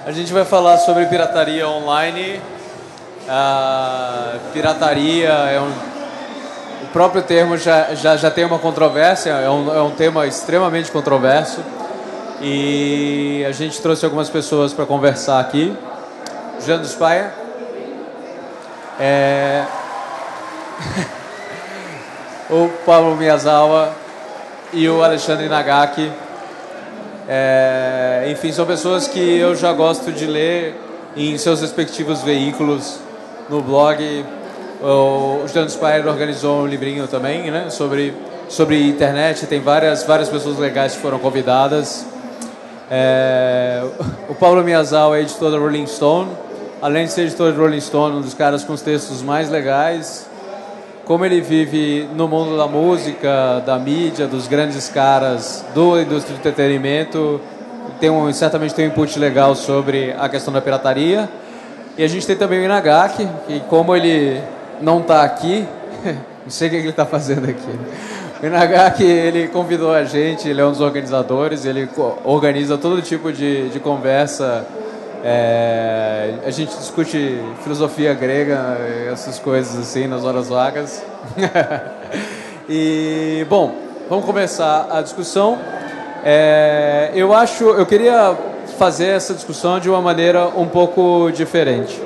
A gente vai falar sobre pirataria online. A pirataria o próprio termo já tem uma controvérsia, é um tema extremamente controverso. E a gente trouxe algumas pessoas para conversar aqui. Jânio Spayer. O Pablo Miyazawa e o Alexandre Nagaki. Enfim, são pessoas que eu já gosto de ler em seus respectivos veículos no blog. O Jânio Spayer organizou um livrinho também, né, sobre internet. Tem várias pessoas legais que foram convidadas. O Pablo Miyazawa é editor da Rolling Stone. Além de ser editor de Rolling Stone, um dos caras com os textos mais legais. Como ele vive no mundo da música, da mídia, dos grandes caras da indústria do entretenimento, certamente tem um input legal sobre a questão da pirataria. E a gente tem também o Inagaki, que como ele não está aqui, não sei o que ele está fazendo aqui. O Inagaki, ele convidou a gente, ele é um dos organizadores, ele organiza todo tipo de conversa. A gente discute filosofia grega, essas coisas assim, nas horas vagas. E, bom, vamos começar a discussão. Eu queria fazer essa discussão de uma maneira um pouco diferente.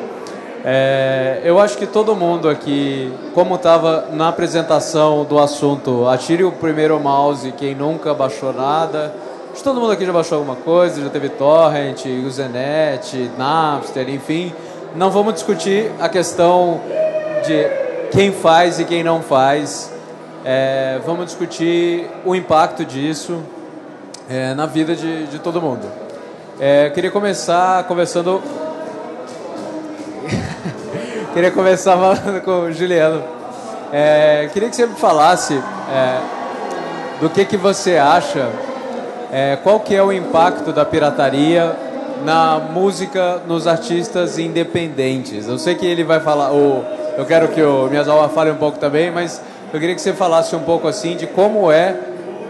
Eu acho que todo mundo aqui, como estava na apresentação do assunto, atire o primeiro mouse quem nunca baixou nada. Acho que todo mundo aqui já baixou alguma coisa, já teve torrent, Usenet, Napster, enfim. Não vamos discutir a questão de quem faz e quem não faz. Vamos discutir o impacto disso na vida de todo mundo. Queria começar conversando... Queria começar falando com o Juliano. Queria que você me falasse do que você acha... qual que é o impacto da pirataria na música, nos artistas independentes? Eu sei que ele vai falar, eu quero que o Miyazawa fale um pouco também, mas eu queria que você falasse um pouco assim de como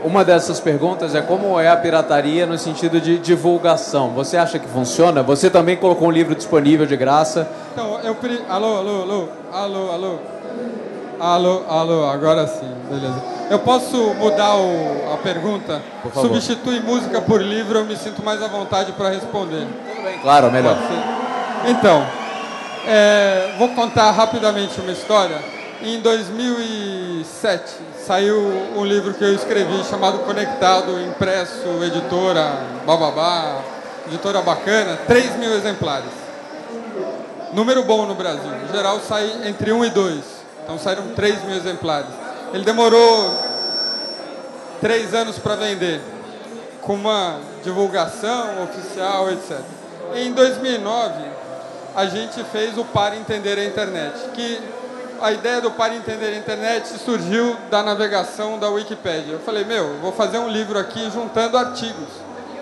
uma dessas perguntas como é a pirataria no sentido de divulgação. Você acha que funciona? Você também colocou um livro disponível de graça. Então, Alô, agora sim, beleza. Eu posso mudar a pergunta? Por favor. Substitui música por livro, eu me sinto mais à vontade para responder. Tudo bem, claro, melhor. Então, vou contar rapidamente uma história. Em 2007, saiu um livro que eu escrevi chamado Conectado, impresso, editora, bababá, editora bacana, 3.000 exemplares. Número bom no Brasil. Em geral, sai entre 1 e 2. Então saíram 3.000 exemplares. Ele demorou 3 anos para vender, com uma divulgação oficial, etc. Em 2009, a gente fez o Para Entender a Internet, que a ideia do Para Entender a Internet surgiu da navegação da Wikipédia. Eu falei, eu vou fazer um livro aqui juntando artigos.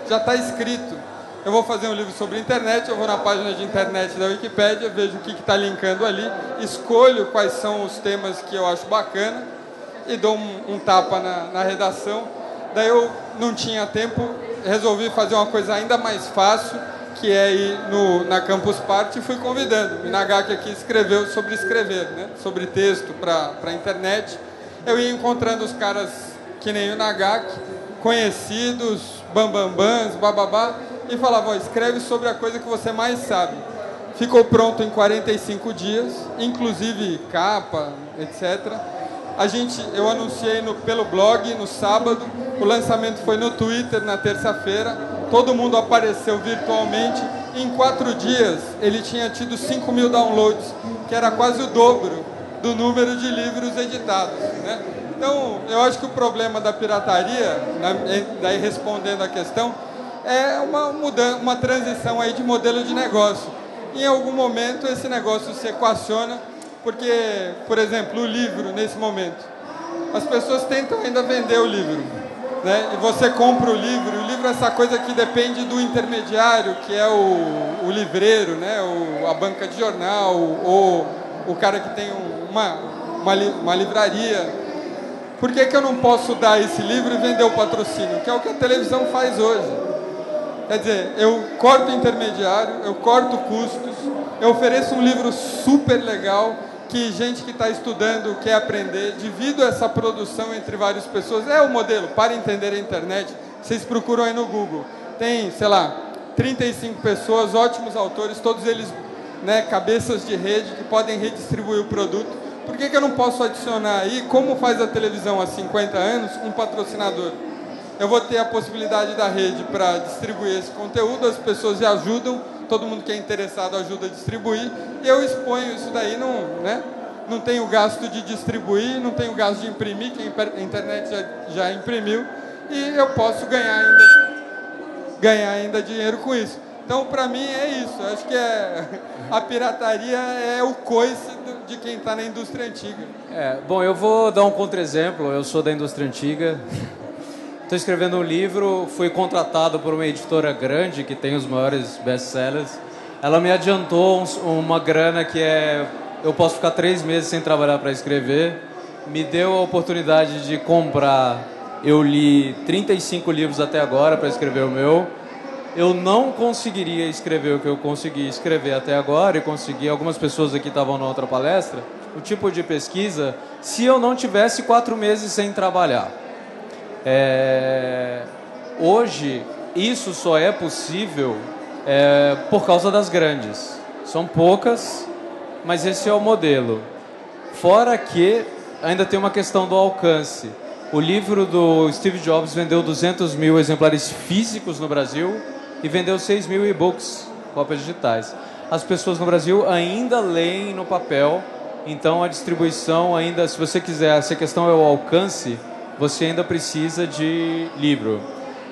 Já está escrito. Eu vou fazer um livro sobre internet, eu vou na página de internet da Wikipédia, vejo o que está linkando ali, escolho quais são os temas que eu acho bacana e dou um tapa na redação. Daí eu não tinha tempo, resolvi fazer uma coisa ainda mais fácil, que é ir na Campus Party, e fui convidando. O Inagaki aqui escreveu sobre escrever, né? Sobre texto para a internet. Eu ia encontrando os caras que nem o Inagaki, conhecidos, bambambãs, bababá, e falava, escreve sobre a coisa que você mais sabe. Ficou pronto em 45 dias, inclusive capa, etc. Eu anunciei pelo blog no sábado, o lançamento foi no Twitter na terça-feira, todo mundo apareceu virtualmente, e em 4 dias ele tinha tido 5.000 downloads, que era quase o dobro do número de livros editados, né? Então, eu acho que o problema da pirataria, daí respondendo a questão, é uma transição aí de modelo de negócio. Em algum momento esse negócio se equaciona, porque, por exemplo, o livro, nesse momento, as pessoas tentam ainda vender o livro, né? E você compra o livro é essa coisa que depende do intermediário, que é o livreiro, né? A banca de jornal, ou o cara que tem uma livraria. Por que eu não posso dar esse livro e vender o patrocínio? Que é o que a televisão faz hoje. Quer dizer, eu corto intermediário, eu corto custos, eu ofereço um livro super legal que gente que está estudando quer aprender, divido essa produção entre várias pessoas. É o modelo, para entender a internet, vocês procuram aí no Google. Tem, sei lá, 35 pessoas, ótimos autores, todos eles, né, cabeças de rede que podem redistribuir o produto. Por que eu não posso adicionar aí, como faz a televisão há 50 anos, um patrocinador? Eu vou ter a possibilidade da rede para distribuir esse conteúdo, as pessoas já ajudam, todo mundo que é interessado ajuda a distribuir, e eu exponho isso daí, não tenho gasto de distribuir, não tenho gasto de imprimir, que a internet já imprimiu, e eu posso ganhar ainda dinheiro com isso. Então, para mim, é isso. Acho que a pirataria é o coice de quem está na indústria antiga. Bom, eu vou dar um contra-exemplo. Eu sou da indústria antiga. Estou escrevendo um livro, fui contratado por uma editora grande que tem os maiores best-sellers. Ela me adiantou uma grana que eu posso ficar 3 meses sem trabalhar para escrever. Me deu a oportunidade de comprar. Eu li 35 livros até agora para escrever o meu. Eu não conseguiria escrever o que eu consegui escrever até agora e consegui. Algumas pessoas aqui estavam na outra palestra. O tipo de pesquisa, se eu não tivesse 4 meses sem trabalhar. Hoje, isso só é possível por causa das grandes. São poucas, mas esse é o modelo. Fora que ainda tem uma questão do alcance. O livro do Steve Jobs vendeu 200 mil exemplares físicos no Brasil e vendeu 6 mil e-books, cópias digitais. As pessoas no Brasil ainda leem no papel, então a distribuição ainda, se você quiser, se a questão é o alcance, você ainda precisa de livro.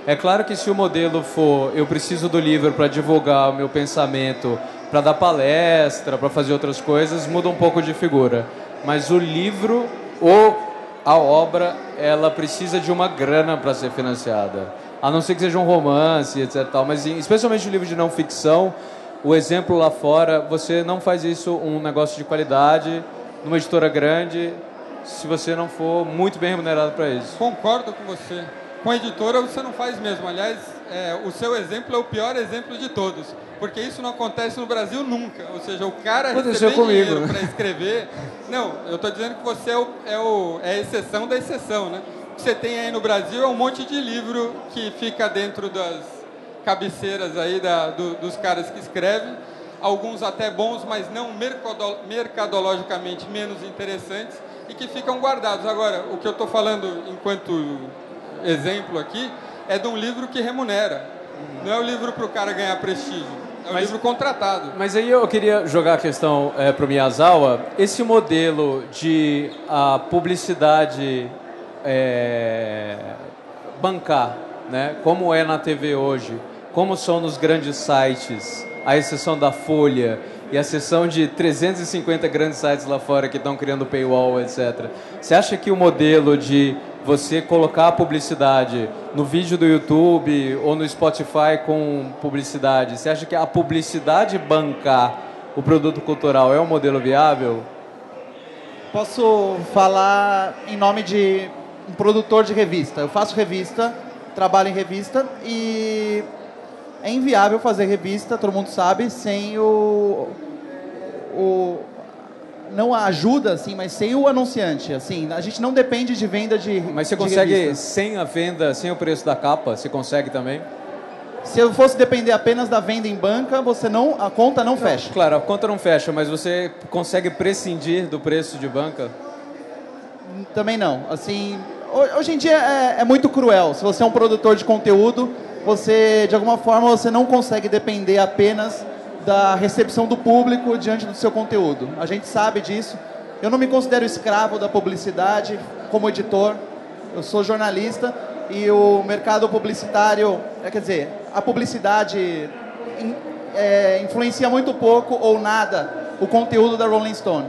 É claro que se o modelo for, eu preciso do livro para divulgar o meu pensamento, para dar palestra, para fazer outras coisas, muda um pouco de figura. Mas o livro ou a obra, ela precisa de uma grana para ser financiada. A não ser que seja um romance, etc. Mas especialmente o livro de não ficção, o exemplo lá fora, você não faz isso um negócio de qualidade, numa editora grande, se você não for muito bem remunerado para isso. Concordo com você. Com a editora você não faz mesmo. Aliás, o seu exemplo é o pior exemplo de todos. Porque isso não acontece no Brasil nunca. Ou seja, o cara receber dinheiro para escrever... Não, eu estou dizendo que você é a exceção da exceção, né? O que você tem aí no Brasil é um monte de livro que fica dentro das cabeceiras aí dos caras que escrevem. Alguns até bons, mas não mercadologicamente menos interessantes. E que ficam guardados. Agora, o que eu estou falando enquanto exemplo aqui é de um livro que remunera. Não é o livro para o cara ganhar prestígio, é o livro contratado. Mas aí eu queria jogar a questão para o Miyazawa. Esse modelo de a publicidade bancar, né? Como é na TV hoje, como são nos grandes sites, à exceção da Folha, e a seção de 350 grandes sites lá fora que estão criando paywall, etc. Você acha que o modelo de você colocar a publicidade no vídeo do YouTube ou no Spotify com publicidade, você acha que a publicidade bancar o produto cultural é um modelo viável? Posso falar em nome de um produtor de revista. Eu faço revista, trabalho em revista e... é inviável fazer revista, todo mundo sabe, sem não a ajuda, assim, mas sem o anunciante. Assim, a gente não depende de venda de Mas você consegue, sem a venda, sem o preço da capa, você consegue também? Se eu fosse depender apenas da venda em banca, a conta não fecha. Claro, a conta não fecha, mas você consegue prescindir do preço de banca? Também não. Assim, hoje em dia é muito cruel. Se você é um produtor de conteúdo, você, de alguma forma, você não consegue depender apenas da recepção do público diante do seu conteúdo. A gente sabe disso. Eu não me considero escravo da publicidade como editor. Eu sou jornalista e o mercado publicitário, quer dizer, a publicidade influencia muito pouco ou nada o conteúdo da Rolling Stone.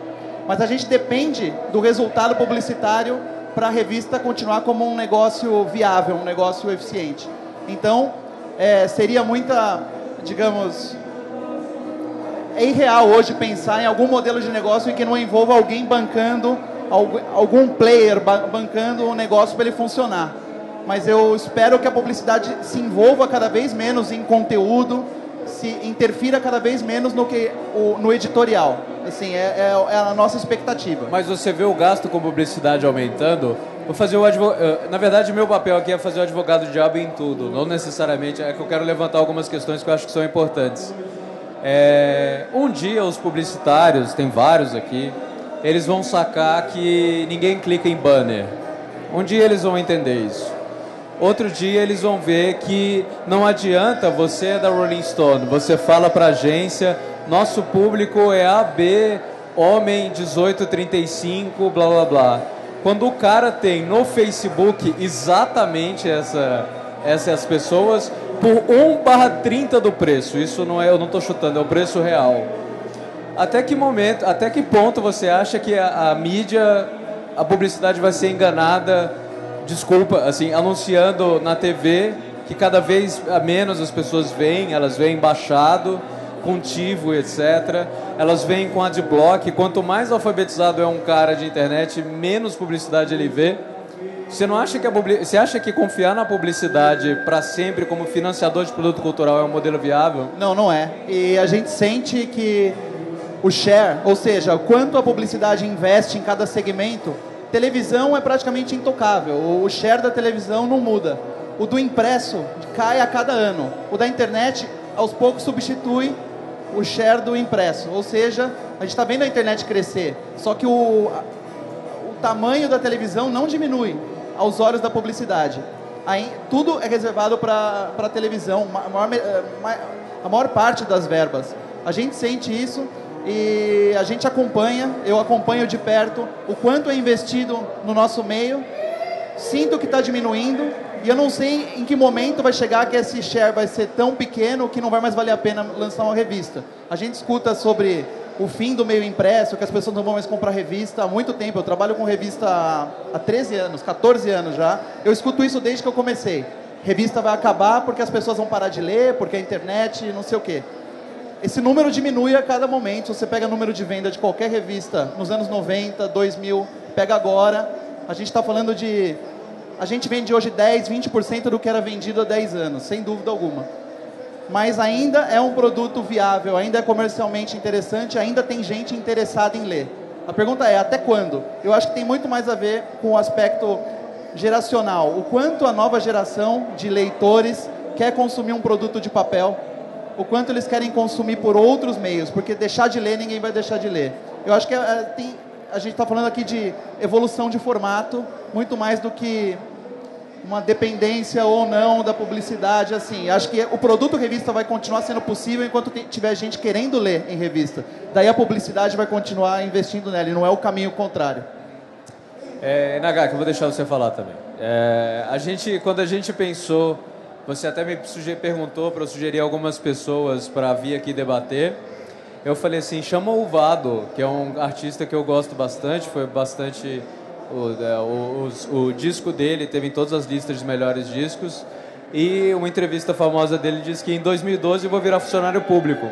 Mas a gente depende do resultado publicitário para a revista continuar como um negócio viável, um negócio eficiente. Então, seria muita, digamos... É irreal hoje pensar em algum modelo de negócio em que não envolva alguém bancando, algum player bancando o negócio para ele funcionar. mas eu espero que a publicidade se envolva cada vez menos em conteúdo, se interfira cada vez menos no editorial. Assim, é a nossa expectativa. Mas você vê o gasto com publicidade aumentando? Vou fazer na verdade, meu papel aqui é fazer o advogado diabo em tudo. Não necessariamente, é que eu quero levantar algumas questões que eu acho que são importantes. Um dia os publicitários, tem vários aqui, eles vão sacar que ninguém clica em banner. Um dia eles vão entender isso. Outro dia eles vão ver que não adianta, você é da Rolling Stone, você fala para a agência, nosso público é AB, homem 18-35, blá blá blá. Quando o cara tem no Facebook exatamente essas pessoas por 1/30 do preço, isso não é, eu não estou chutando, é o preço real. Até que ponto você acha que a mídia, a publicidade vai ser enganada, desculpa, assim, anunciando na TV que cada vez menos as pessoas veem, elas veem baixado, com TiVo, etc. Elas veem com adblock. Quanto mais alfabetizado é um cara de internet, menos publicidade ele vê. Você não acha que você acha que confiar na publicidade para sempre como financiador de produto cultural é um modelo viável? Não, não é. E a gente sente que o share, ou seja, quanto a publicidade investe em cada segmento, televisão é praticamente intocável. O share da televisão não muda. O do impresso cai a cada ano. O da internet, aos poucos, substitui o share do impresso. Ou seja, a gente está vendo a internet crescer, só que o tamanho da televisão não diminui aos olhos da publicidade. Aí, tudo é reservado para a televisão, a maior parte das verbas. A gente sente isso e a gente acompanha, eu acompanho de perto o quanto é investido no nosso meio, sinto que está diminuindo e eu não sei em que momento vai chegar que esse share vai ser tão pequeno que não vai mais valer a pena lançar uma revista. A gente escuta sobre o fim do meio impresso, que as pessoas não vão mais comprar revista há muito tempo. Eu trabalho com revista há 13 anos, 14 anos já. Eu escuto isso desde que eu comecei. Revista vai acabar porque as pessoas vão parar de ler, porque a internet, não sei o quê. Esse número diminui a cada momento. Você pega o número de venda de qualquer revista nos anos 90, 2000, pega agora. A gente está falando de... A gente vende hoje 10, 20% do que era vendido há 10 anos, sem dúvida alguma. Mas ainda é um produto viável, ainda é comercialmente interessante, ainda tem gente interessada em ler. A pergunta é, até quando? Eu acho que tem muito mais a ver com o aspecto geracional. O quanto a nova geração de leitores quer consumir um produto de papel, o quanto eles querem consumir por outros meios, porque deixar de ler, ninguém vai deixar de ler. Eu acho que a gente está falando aqui de evolução de formato, muito mais do que uma dependência ou não da publicidade, assim. Acho que o produto revista vai continuar sendo possível enquanto tiver gente querendo ler em revista. Daí a publicidade vai continuar investindo nela, e não é o caminho contrário. Nagaki, eu vou deixar você falar também. Quando a gente pensou, você até me perguntou para eu sugerir algumas pessoas para vir aqui debater. Eu falei assim, chama o Vado, que é um artista que eu gosto bastante, foi bastante... O disco dele teve em todas as listas de melhores discos, e uma entrevista famosa dele diz que em 2012 eu vou virar funcionário público.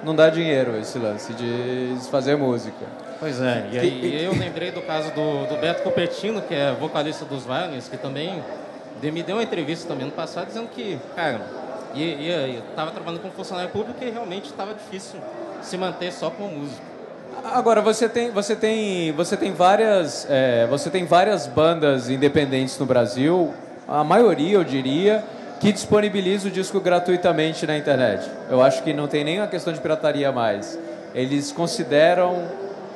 Não dá dinheiro esse lance de fazer música. Pois é, e aí eu lembrei do caso do Beto Cupertino, que é vocalista dos Wagners, que também me deu uma entrevista também no passado dizendo que, cara, estava trabalhando como funcionário público e realmente estava difícil se manter só com música. Agora, você tem várias bandas independentes no Brasil, a maioria, eu diria, que disponibiliza o disco gratuitamente na internet. Eu acho que não tem nem uma questão de pirataria mais. Eles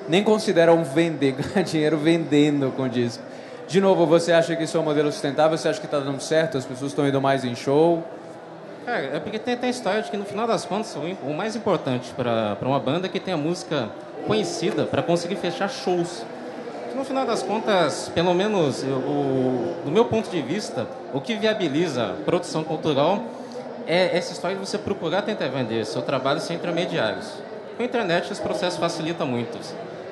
nem consideram ganhar dinheiro vendendo com disco. De novo, você acha que isso é um modelo sustentável? Você acha que está dando certo? As pessoas estão indo mais em show? Cara, é porque tem a história de que, no final das contas, o mais importante para uma banda é que tenha música conhecida para conseguir fechar shows. No final das contas, pelo menos do meu ponto de vista, o que viabiliza a produção cultural é essa história de você procurar tentar vender seu trabalho sem intermediários. Com a internet, esse processo facilita muito.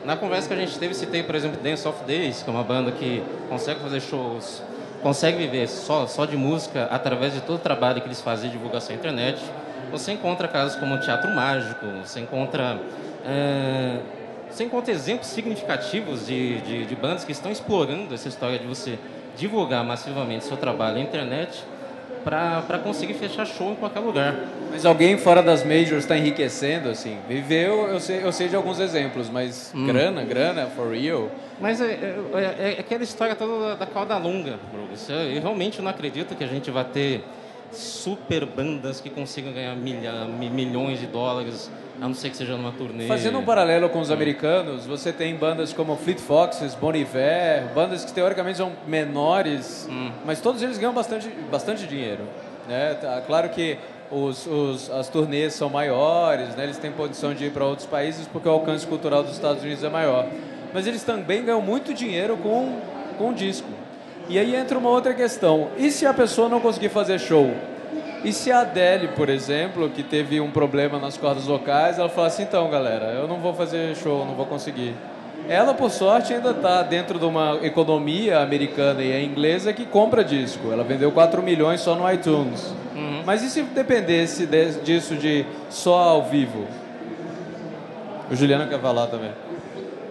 Na conversa que a gente teve, citei, por exemplo, Dance of Days, que é uma banda que consegue fazer shows, consegue viver só de música através de todo o trabalho que eles fazem de divulgação na internet. Você encontra casos como o Teatro Mágico, você encontra você encontra exemplos significativos de bandas que estão explorando essa história de você divulgar massivamente seu trabalho na internet para conseguir fechar show em qualquer lugar. Mas alguém fora das majors está enriquecendo, assim? Viveu, eu sei de alguns exemplos, mas grana, for real? Mas é aquela história toda da cauda longa, Bruce. Eu realmente não acredito que a gente vai ter super bandas que consigam ganhar milhões de dólares, a não ser que seja numa turnê. Fazendo um paralelo com os americanos, você tem bandas como Fleet Foxes, Bon Iver, bandas que teoricamente são menores, mas todos eles ganham bastante dinheiro, né? Claro que as turnês são maiores, né? Eles têm condição de ir para outros países porque o alcance cultural dos Estados Unidos é maior. Mas eles também ganham muito dinheiro com disco. E aí entra uma outra questão. E se a pessoa não conseguir fazer show? E se a Adele, por exemplo, que teve um problema nas cordas vocais, ela fala assim, então, galera, eu não vou fazer show, não vou conseguir. Ela, por sorte, ainda está dentro de uma economia americana e inglesa que compra disco. Ela vendeu 4 milhões só no iTunes. Mas e se dependesse disso de só ao vivo? O Juliano quer falar também.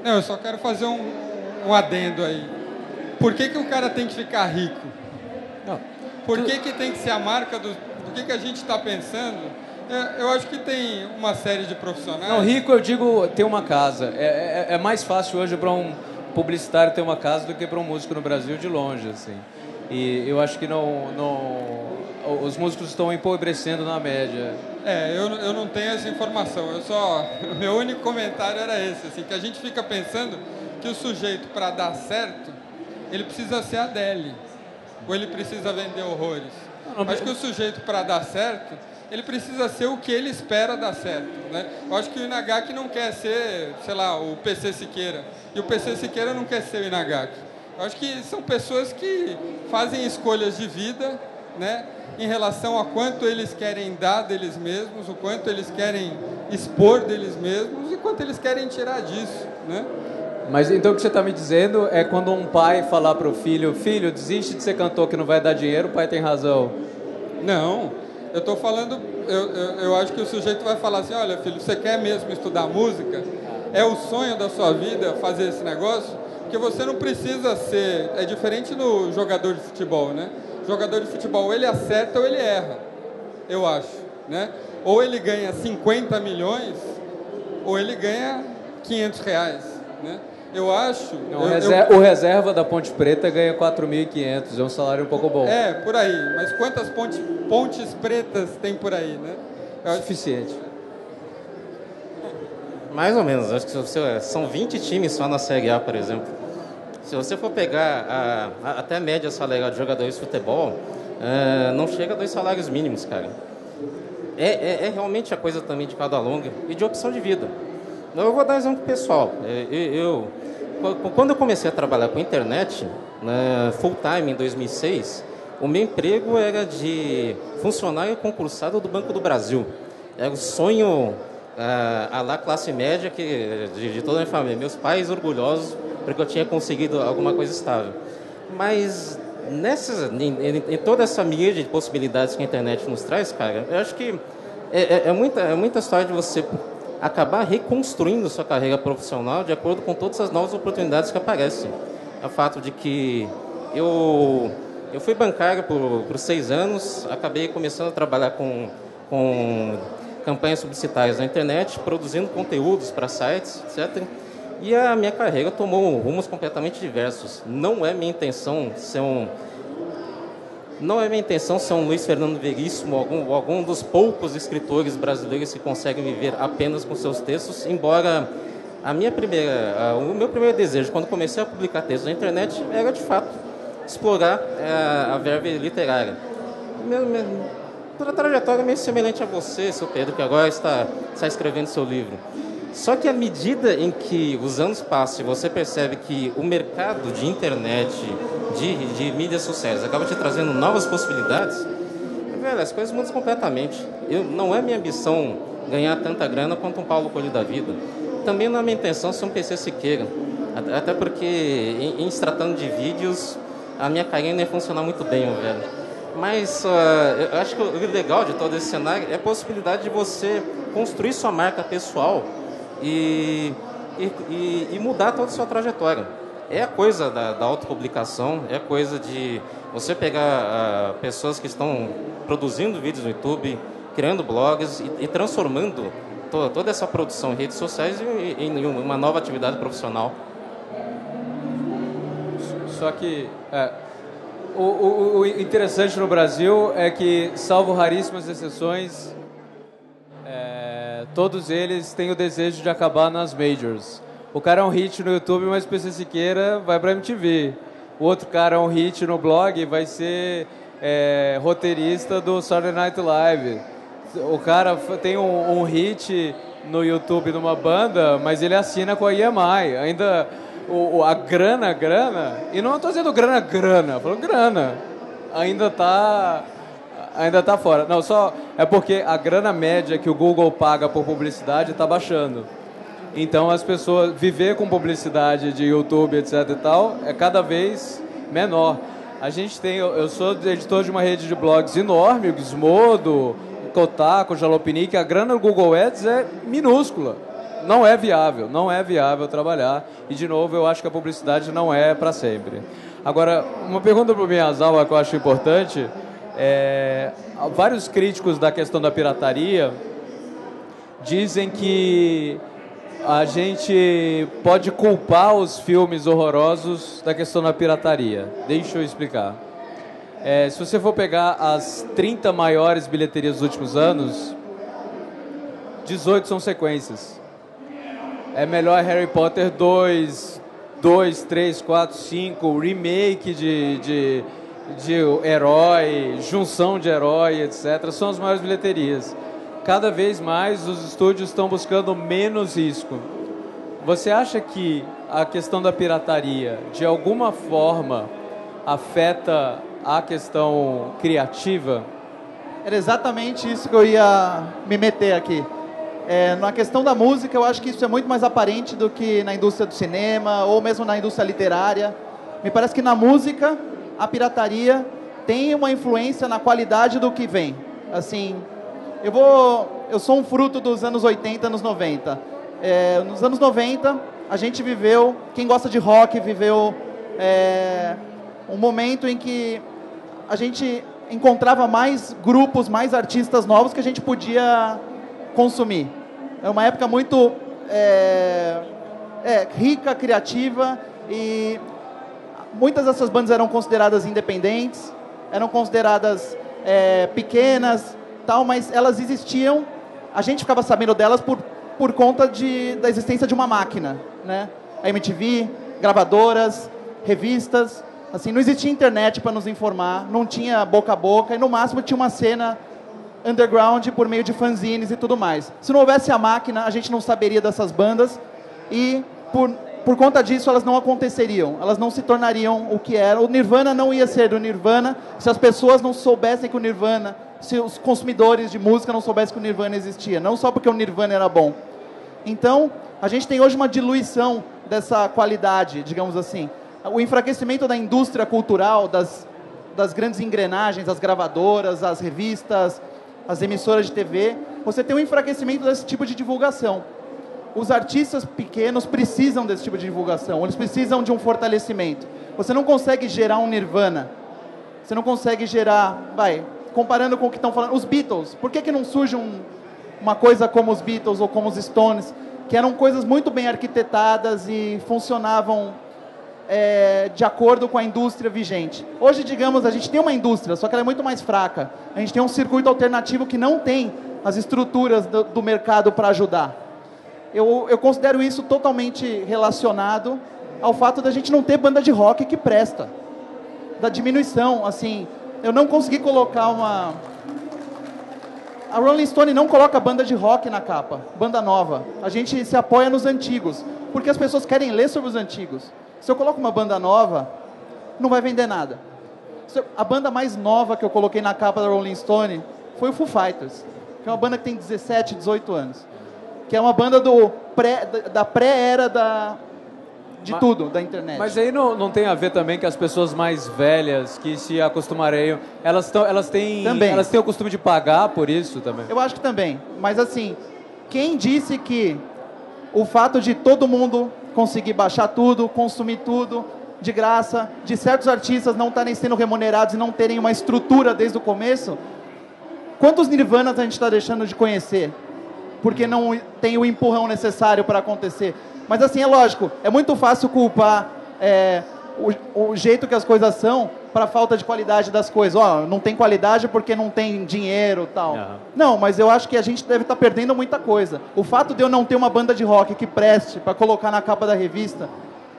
Não, eu só quero fazer um adendo aí. Por que o cara tem que ficar rico? Não. Por que tem que ser a marca do... Por que a gente está pensando? Eu acho que tem uma série de profissionais... Não, rico eu digo ter uma casa. É mais fácil hoje para um publicitário ter uma casa do que para um músico no Brasil, de longe, assim. E eu acho que os músicos estão empobrecendo na média. Eu não tenho essa informação. O meu único comentário era esse, assim, que a gente fica pensando que o sujeito, para dar certo, ele precisa ser Adele, ou ele precisa vender horrores. Acho que o sujeito, para dar certo, ele precisa ser o que ele espera dar certo, né? Eu acho que o Inagaki não quer ser, sei lá, o PC Siqueira, e o PC Siqueira não quer ser o Inagaki. Eu acho que são pessoas que fazem escolhas de vida, né, em relação a quanto eles querem dar deles mesmos, o quanto eles querem expor deles mesmos e quanto eles querem tirar disso, né? Mas então o que você está me dizendo é quando um pai falar para o filho, desiste de ser cantor que não vai dar dinheiro, o pai tem razão. Não, eu estou falando, eu acho que o sujeito vai falar assim, olha filho, você quer mesmo estudar música? É o sonho da sua vida fazer esse negócio? Porque você não precisa ser, é diferente no jogador de futebol, né? O jogador de futebol, ele acerta ou ele erra, eu acho, né? Ou ele ganha 50 milhões, ou ele ganha 500 reais, né? Eu acho... O reserva da Ponte Preta ganha 4.500, é um salário um pouco bom. Por aí. Mas quantas pontes pretas tem por aí, né? Suficiente. Mais ou menos. Acho que são 20 times só na Série A, por exemplo. Se você for pegar até a média salarial de jogadores de futebol, não chega a 2 salários mínimos, cara. É realmente a coisa também de cauda longa e de opção de vida. Eu vou dar um exemplo pessoal. Quando eu comecei a trabalhar com internet, full time em 2006, o meu emprego era de funcionário concursado do Banco do Brasil. Era o sonho a lá classe média de toda a minha família. Meus pais orgulhosos porque eu tinha conseguido alguma coisa estável. Mas em toda essa mídia de possibilidades que a internet nos traz, cara, eu acho que é muita história de você acabar reconstruindo sua carreira profissional de acordo com todas as novas oportunidades que aparecem. É o fato de que eu fui bancário por 6 anos, acabei começando a trabalhar com campanhas publicitárias na internet, produzindo conteúdos para sites, etc. E a minha carreira tomou rumos completamente diversos. Não é minha intenção ser um Luiz Fernando Veríssimo, algum dos poucos escritores brasileiros que conseguem viver apenas com seus textos, embora o meu primeiro desejo, quando comecei a publicar textos na internet, era, de fato, explorar a verve literária. Toda a trajetória é meio semelhante a você, seu Pedro, que agora está escrevendo seu livro. Só que à medida em que os anos passam e você percebe que o mercado de internet, de mídias sociais, acaba te trazendo novas possibilidades, velho, as coisas mudam completamente. Não é minha ambição ganhar tanta grana quanto um Paulo Coelho da vida. Também não é minha intenção ser um PC Siqueira. Até porque, em se tratando de vídeos, a minha carreira não ia funcionar muito bem, velho. Mas eu acho que o legal de todo esse cenário é a possibilidade de você construir sua marca pessoal e e mudar toda a sua trajetória. É a coisa da autopublicação, é a coisa de você pegar pessoas que estão produzindo vídeos no YouTube, criando blogs e transformando toda essa produção em redes sociais em uma nova atividade profissional. Só que o interessante no Brasil é que, salvo raríssimas exceções, todos eles têm o desejo de acabar nas majors. O cara é um hit no YouTube, mas PC Siqueira vai pra MTV. O outro cara é um hit no blog, vai ser roteirista do Saturday Night Live. O cara tem um hit no YouTube numa banda, mas ele assina com a EMI. Ainda a grana, e não estou dizendo grana, falando grana, ainda tá fora. Não, só é porque a grana média que o Google paga por publicidade está baixando. Então as pessoas viver com publicidade de YouTube, etc e tal, é cada vez menor. A gente tem, eu sou editor de uma rede de blogs enorme, o Gizmodo, o Kotaku, o Jalopnik, a grana do Google Ads é minúscula. Não é viável trabalhar. E, de novo, eu acho que a publicidade não é para sempre. Agora, uma pergunta para o Miyazawa que eu acho importante. Vários críticos da questão da pirataria dizem que a gente pode culpar os filmes horrorosos da questão da pirataria. Deixa eu explicar. Se você for pegar as 30 maiores bilheterias dos últimos anos, 18 são sequências. É melhor Harry Potter 2, 3, 4, 5, remake de herói, junção de herói, etc. São as maiores bilheterias. Cada vez mais os estúdios estão buscando menos risco. Você acha que a questão da pirataria, de alguma forma, afeta a questão criativa? Era exatamente isso que eu ia me meter aqui. Na questão da música, eu acho que isso é muito mais aparente do que na indústria do cinema ou mesmo na indústria literária. Me parece que na música, a pirataria tem uma influência na qualidade do que vem. Assim, eu sou um fruto dos anos 80, anos 90. Nos anos 90, a gente viveu, quem gosta de rock, viveu um momento em que a gente encontrava mais grupos, mais artistas novos que a gente podia consumir. É uma época muito rica, criativa, e muitas dessas bandas eram consideradas independentes, eram consideradas pequenas, tal, mas elas existiam, a gente ficava sabendo delas por conta da existência de uma máquina, né? A MTV, gravadoras, revistas, assim, não existia internet para nos informar, não tinha boca a boca, e no máximo tinha uma cena underground por meio de fanzines e tudo mais. Se não houvesse a máquina, a gente não saberia dessas bandas, e por conta disso elas não aconteceriam, elas não se tornariam o que era. O Nirvana não ia ser o Nirvana se as pessoas não soubessem que o Nirvana, se os consumidores de música não soubessem que o Nirvana existia, não só porque o Nirvana era bom. Então, a gente tem hoje uma diluição dessa qualidade, digamos assim. O enfraquecimento da indústria cultural, das grandes engrenagens, as gravadoras, as revistas, as emissoras de TV, você tem um enfraquecimento desse tipo de divulgação. Os artistas pequenos precisam desse tipo de divulgação, eles precisam de um fortalecimento. Você não consegue gerar um Nirvana, você não consegue gerar, comparando com o que estão falando, os Beatles, por que não surge uma coisa como os Beatles ou como os Stones, que eram coisas muito bem arquitetadas e funcionavam de acordo com a indústria vigente. Hoje, digamos, a gente tem uma indústria, só que ela é muito mais fraca. A gente tem um circuito alternativo que não tem as estruturas do mercado para ajudar. Eu considero isso totalmente relacionado ao fato da gente não ter banda de rock que presta. Da diminuição, assim, eu não consegui colocar uma... A Rolling Stone não coloca banda de rock na capa, banda nova. A gente se apoia nos antigos, porque as pessoas querem ler sobre os antigos. Se eu coloco uma banda nova, não vai vender nada. A banda mais nova que eu coloquei na capa da Rolling Stone foi o Foo Fighters, que é uma banda que tem 17, 18 anos. Que é uma banda da pré-era da internet. Mas aí não tem a ver também que as pessoas mais velhas que se acostumariam, elas têm o costume de pagar por isso também? Eu acho que também. Mas assim, quem disse que o fato de todo mundo conseguir baixar tudo, consumir tudo de graça, de certos artistas não estarem sendo remunerados e não terem uma estrutura desde o começo, quantos Nirvanas a gente está deixando de conhecer? Porque não tem o empurrão necessário para acontecer. Mas assim, é lógico, é muito fácil culpar o jeito que as coisas são para a falta de qualidade das coisas. Não tem qualidade porque não tem dinheiro e tal. Uhum. Não, mas eu acho que a gente deve estar perdendo muita coisa. O fato de eu não ter uma banda de rock que preste para colocar na capa da revista,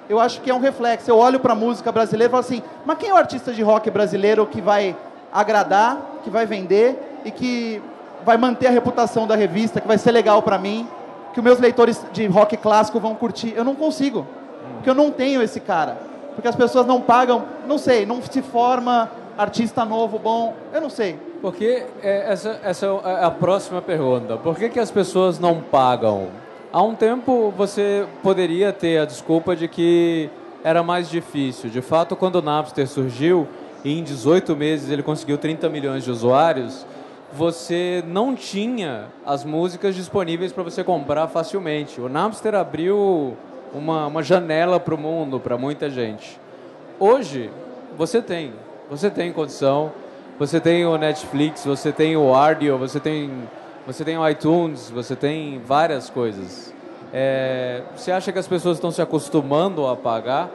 eu acho que é um reflexo. Eu olho para a música brasileira e falo assim, mas quem é o artista de rock brasileiro que vai agradar, que vai vender e que vai manter a reputação da revista, que vai ser legal para mim, que os meus leitores de rock clássico vão curtir? Eu não consigo, porque eu não tenho esse cara. Porque as pessoas não pagam, não sei, não se forma artista novo, bom, eu não sei. Porque essa é a próxima pergunta. Por que as pessoas não pagam? Há um tempo você poderia ter a desculpa de que era mais difícil. De fato, quando o Napster surgiu, e em 18 meses ele conseguiu 30 milhões de usuários, você não tinha as músicas disponíveis para você comprar facilmente. O Napster abriu uma janela para o mundo, para muita gente. Hoje, você tem condição, você tem o Netflix, você tem o Ardio, você tem o iTunes, você tem várias coisas. Você acha que as pessoas estão se acostumando a pagar?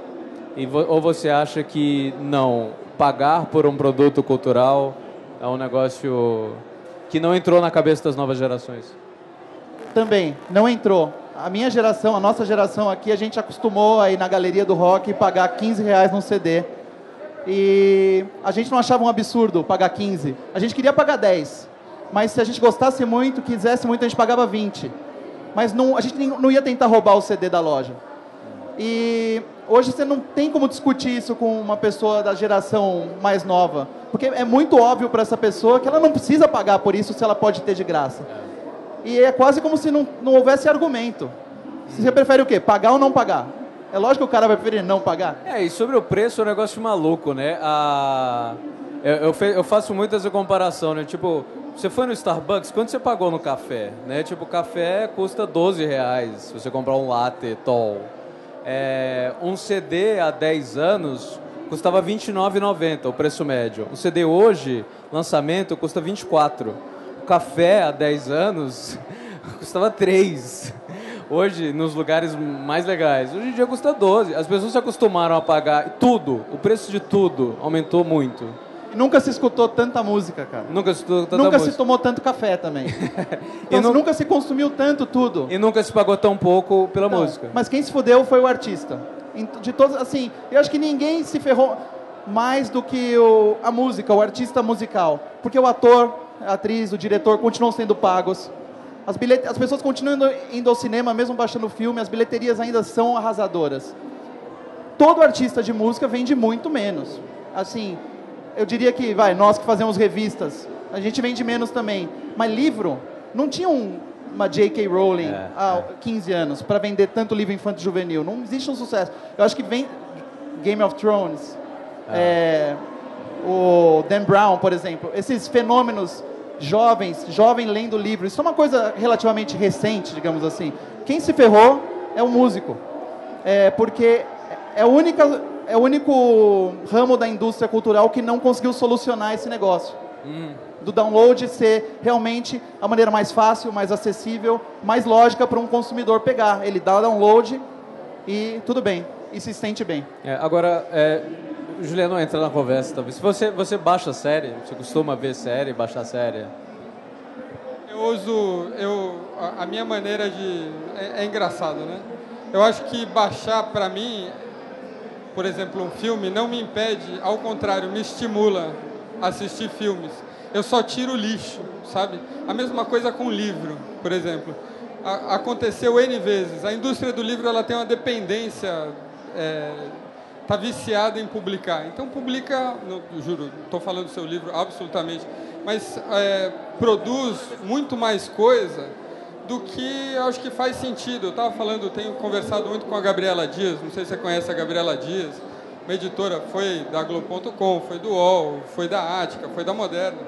Ou você acha que não, pagar por um produto cultural é um negócio que não entrou na cabeça das novas gerações? Também, não entrou. A minha geração, a nossa geração aqui, a gente acostumou a ir na galeria do rock e pagar R$15 num CD. E a gente não achava um absurdo pagar 15. A gente queria pagar 10. Mas se a gente gostasse muito, quisesse muito, a gente pagava 20. Mas não, a gente não ia tentar roubar o CD da loja. E hoje você não tem como discutir isso com uma pessoa da geração mais nova. Porque é muito óbvio para essa pessoa que ela não precisa pagar por isso se ela pode ter de graça. E é quase como se não houvesse argumento. Você prefere o quê? Pagar ou não pagar? É lógico que o cara vai preferir não pagar. E sobre o preço é um negócio maluco, né? Eu faço muito essa comparação, né? Tipo, você foi no Starbucks, quanto você pagou no café? Né? Tipo, o café custa R$12 se você comprar um latte tall. Um CD há 10 anos custava R$29,90, o preço médio. Um CD hoje, lançamento, custa R$24. O café há 10 anos custava 3. Hoje, nos lugares mais legais, hoje em dia custa 12. As pessoas se acostumaram a pagar tudo, o preço de tudo aumentou muito. E nunca se escutou tanta música, cara. Nunca se escutou tanta música. Nunca se tomou tanto café também. Então, nunca se consumiu tanto tudo. E nunca se pagou tão pouco pela música. Mas quem se fudeu foi o artista. De todos, assim, eu acho que ninguém se ferrou mais do que a música, o artista musical. Porque o ator, a atriz, o diretor continuam sendo pagos. As pessoas continuam indo ao cinema, mesmo baixando o filme, as bilheterias ainda são arrasadoras. Todo artista de música vende muito menos. Assim, eu diria que, nós que fazemos revistas, a gente vende menos também. Mas livro, não tinha uma J.K. Rowling há 15 anos para vender tanto livro infanto-juvenil. Não existe um sucesso. Eu acho que vem Game of Thrones, o Dan Brown, por exemplo. Esses fenômenos jovem lendo livros. Isso é uma coisa relativamente recente, digamos assim. Quem se ferrou é o músico. Porque é o único ramo da indústria cultural que não conseguiu solucionar esse negócio. Do download ser realmente a maneira mais fácil, mais acessível, mais lógica para um consumidor pegar. Ele dá o download e tudo bem. E se sente bem. Agora, Juliano, entra na conversa talvez. Você baixa série? Você costuma ver série, baixar série? A minha maneira de... É engraçado, né? Eu acho que baixar, para mim, por exemplo, um filme, não me impede, ao contrário, me estimula a assistir filmes. Eu só tiro o lixo, sabe? A mesma coisa com livro, por exemplo. Aconteceu N vezes. A indústria do livro ela tem uma dependência... Está viciada em publicar. Então, publica, juro, estou falando do seu livro, absolutamente, mas produz muito mais coisa do que eu acho que faz sentido. Eu estava falando, tenho conversado muito com a Gabriela Dias, não sei se você conhece a Gabriela Dias, uma editora, foi da Globo.com, foi do UOL, foi da Ática, foi da Moderna.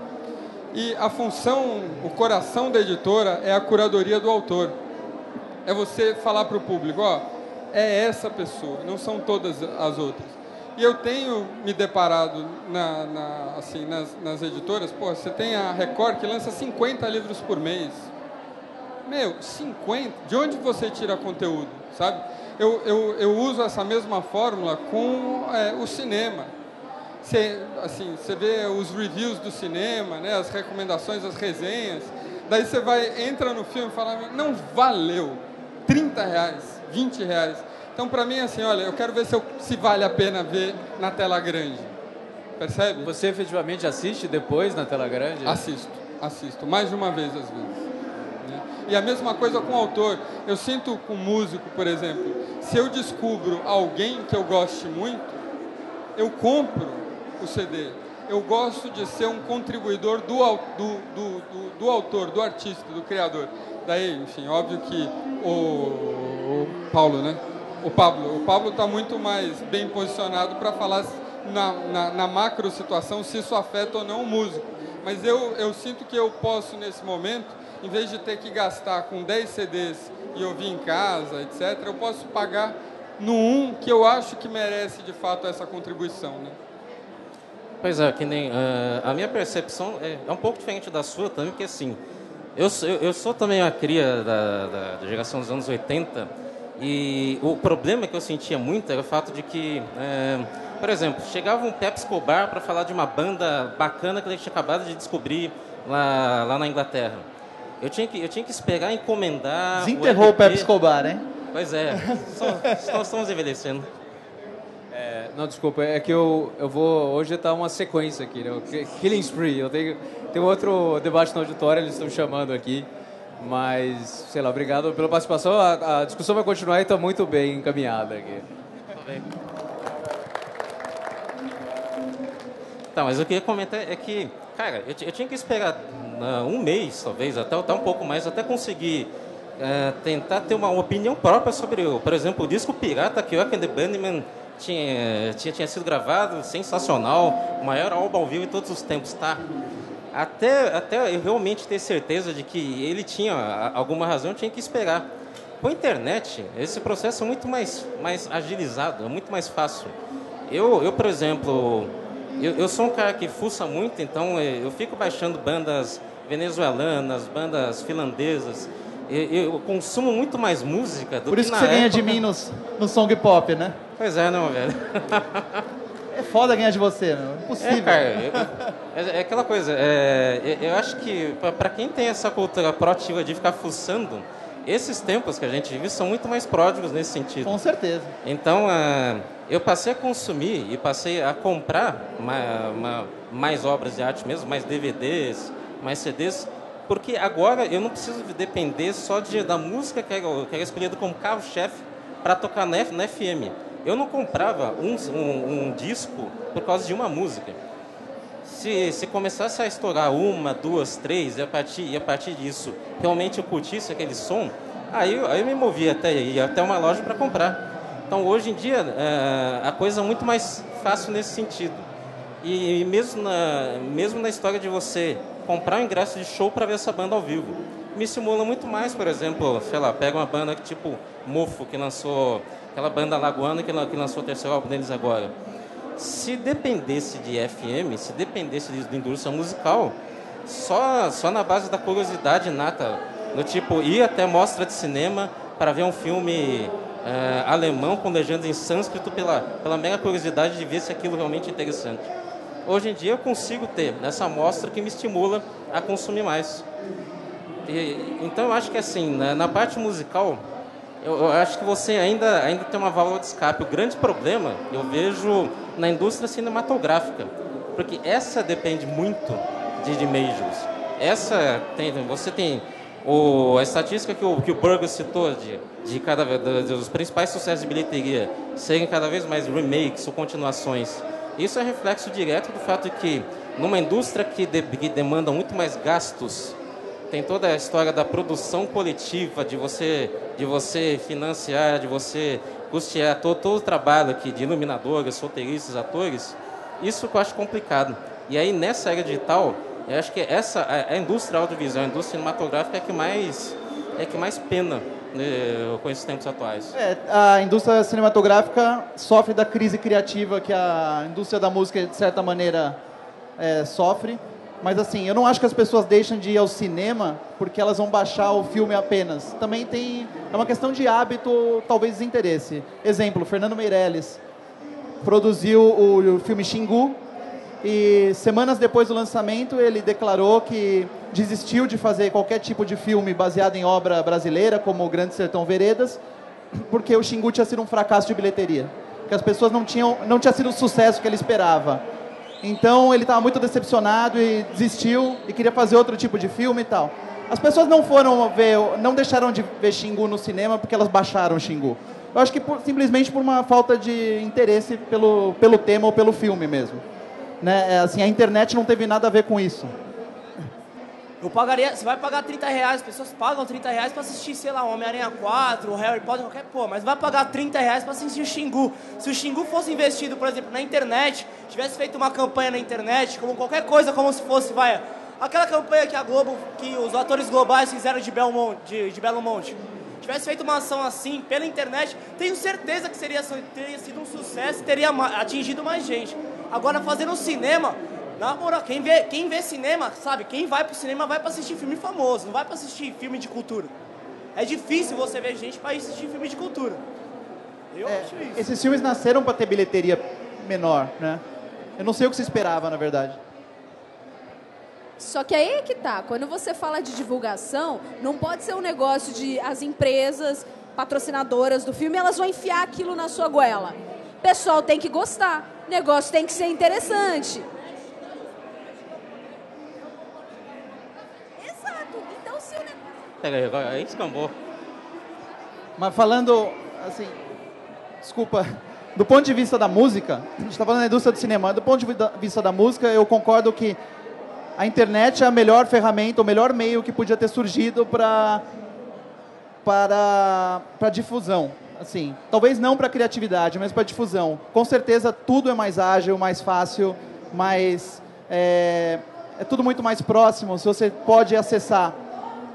E a função, o coração da editora é a curadoria do autor. É você falar para o público, ó, é essa pessoa, não são todas as outras. E eu tenho me deparado assim, nas editoras, pô, você tem a Record que lança 50 livros por mês. Meu, 50? De onde você tira conteúdo, sabe? Eu uso essa mesma fórmula com o cinema. Você vê os reviews do cinema, né, as recomendações, as resenhas. Daí você entra no filme e fala, não valeu, R$30, R$20. Então, para mim, assim, olha, eu quero ver se vale a pena ver na tela grande. Percebe? Você efetivamente assiste depois na tela grande? Assisto. Mais de uma vez, às vezes. Né? E a mesma coisa com o autor. Eu sinto com músico, por exemplo, se eu descubro alguém que eu goste muito, eu compro o CD. Eu gosto de ser um contribuidor do autor, do artista, do criador. Daí, enfim, óbvio que o Paulo, né? O Pablo está muito mais bem posicionado para falar na macro situação se isso afeta ou não o músico. Mas eu sinto que eu posso, nesse momento, em vez de ter que gastar com 10 CDs e ouvir em casa, etc., eu posso pagar no que eu acho que merece, de fato, essa contribuição, né? Pois é, que nem a minha percepção é um pouco diferente da sua também, porque assim, eu sou também uma cria da geração dos anos 80, e o problema que eu sentia muito era o fato de que, por exemplo, chegava um Pep Escobar para falar de uma banda bacana que ele tinha acabado de descobrir lá na Inglaterra. Eu tinha que esperar encomendar. Desenterrou o Pep Escobar, hein? Pois é, nós estamos envelhecendo. Não, desculpa, é que eu vou... Hoje está uma sequência aqui, né? Killing Spree. Tem outro debate no auditório, eles estão chamando aqui. Mas, sei lá, obrigado pela participação. A discussão vai continuar e está muito bem encaminhada aqui. Tá, mas o que eu queria comentar é que, cara, eu tinha que esperar um mês, talvez, até um pouco mais, até conseguir tentar ter uma opinião própria sobre, por exemplo, o disco pirata que o Rock and the Bunnymen tinha sido gravado, sensacional, o maior álbum ao vivo de todos os tempos, tá? Até eu realmente ter certeza de que ele tinha alguma razão, eu tinha que esperar. Com a internet, esse processo é muito mais agilizado, é muito mais fácil. Eu por exemplo, eu sou um cara que fuça muito, então eu fico baixando bandas venezuelanas, bandas finlandesas. Eu consumo muito mais música do que na época. Por isso que você ganha de mim no Song Pop, né? Pois é, não, velho. É foda ganhar de você, meu. Impossível. Cara, é aquela coisa. Eu acho que para quem tem essa cultura proativa de ficar fuçando, esses tempos que a gente vive são muito mais pródigos nesse sentido. Com certeza. Então, eu passei a consumir e passei a comprar mais obras de arte mesmo, mais DVDs, mais CDs, porque agora eu não preciso depender só da música que era escolhida como carro-chefe para tocar na FM. Eu não comprava um disco por causa de uma música. Se começasse a estourar uma, duas, três, e a partir disso realmente eu curtisse aquele som, aí eu me movia ia até uma loja para comprar. Então, hoje em dia, a coisa é muito mais fácil nesse sentido. E mesmo na história de você comprar um ingresso de show para ver essa banda ao vivo, me estimula muito mais, por exemplo, sei lá, pega uma banda tipo Mofo, que lançou, aquela banda lagoana que lançou o terceiro álbum deles agora. Se dependesse de FM, se dependesse da indústria musical, só na base da curiosidade nata, do tipo ir até mostra de cinema para ver um filme alemão com legendas em sânscrito pela mera curiosidade de ver se aquilo realmente é interessante. Hoje em dia eu consigo ter essa amostra que me estimula a consumir mais. Então eu acho que assim, na parte musical, eu acho que você ainda tem uma válvula de escape. O grande problema eu vejo na indústria cinematográfica, porque essa depende muito de majors. Você tem a estatística que o Burger citou dos principais sucessos de bilheteria serem cada vez mais remakes ou continuações. Isso é reflexo direto do fato de que numa indústria que demanda muito mais gastos, tem toda a história da produção coletiva, de você financiar, de você custear todo o trabalho aqui de iluminadores, roteiristas, atores. Isso que eu acho complicado. E aí, nessa era digital, eu acho que a indústria audiovisual, a indústria cinematográfica é que mais pena com esses tempos atuais. A indústria cinematográfica sofre da crise criativa que a indústria da música, de certa maneira, sofre. Mas, assim, eu não acho que as pessoas deixam de ir ao cinema porque elas vão baixar o filme apenas. Também é uma questão de hábito, talvez desinteresse. Exemplo, Fernando Meirelles produziu o filme Xingu e semanas depois do lançamento ele declarou que desistiu de fazer qualquer tipo de filme baseado em obra brasileira, como O Grande Sertão Veredas, porque o Xingu tinha sido um fracasso de bilheteria. Que as pessoas não tinha sido o sucesso que ele esperava. Então ele estava muito decepcionado e desistiu e queria fazer outro tipo de filme e tal. As pessoas não deixaram de ver Xingu no cinema porque elas baixaram Xingu. Eu acho que simplesmente por uma falta de interesse pelo tema ou pelo filme mesmo. Né? Assim, a internet não teve nada a ver com isso. Eu pagaria, você vai pagar R$30, as pessoas pagam R$30 para assistir, sei lá, Homem-Aranha 4, o Harry Potter, qualquer porra, mas vai pagar R$30 para assistir o Xingu. Se o Xingu fosse investido, por exemplo, na internet, tivesse feito uma campanha na internet, como qualquer coisa, como se fosse, aquela campanha que a Globo, que os atores globais fizeram de Belo Monte, tivesse feito uma ação assim, pela internet, tenho certeza que teria sido um sucesso, teria atingido mais gente. Agora, fazendo cinema, na moral, quem vê cinema, sabe, quem vai pro cinema vai pra assistir filme famoso, não vai pra assistir filme de cultura. É difícil você ver gente pra ir assistir filme de cultura. Eu acho isso. Esses filmes nasceram pra ter bilheteria menor, né? Eu não sei o que se esperava, na verdade. Só que aí é que tá, quando você fala de divulgação, não pode ser um negócio de as empresas patrocinadoras do filme, elas vão enfiar aquilo na sua goela. O pessoal tem que gostar, o negócio tem que ser interessante. Exato, então se o negócio... Agora aí escambou. Mas falando, assim, desculpa, do ponto de vista da música, a gente está falando da indústria do cinema, do ponto de vista da música, eu concordo que a internet é a melhor ferramenta, o melhor meio que podia ter surgido para difusão. Assim, talvez não para criatividade, mas para difusão. Com certeza tudo é mais ágil, mais fácil, é tudo muito mais próximo, se você pode acessar.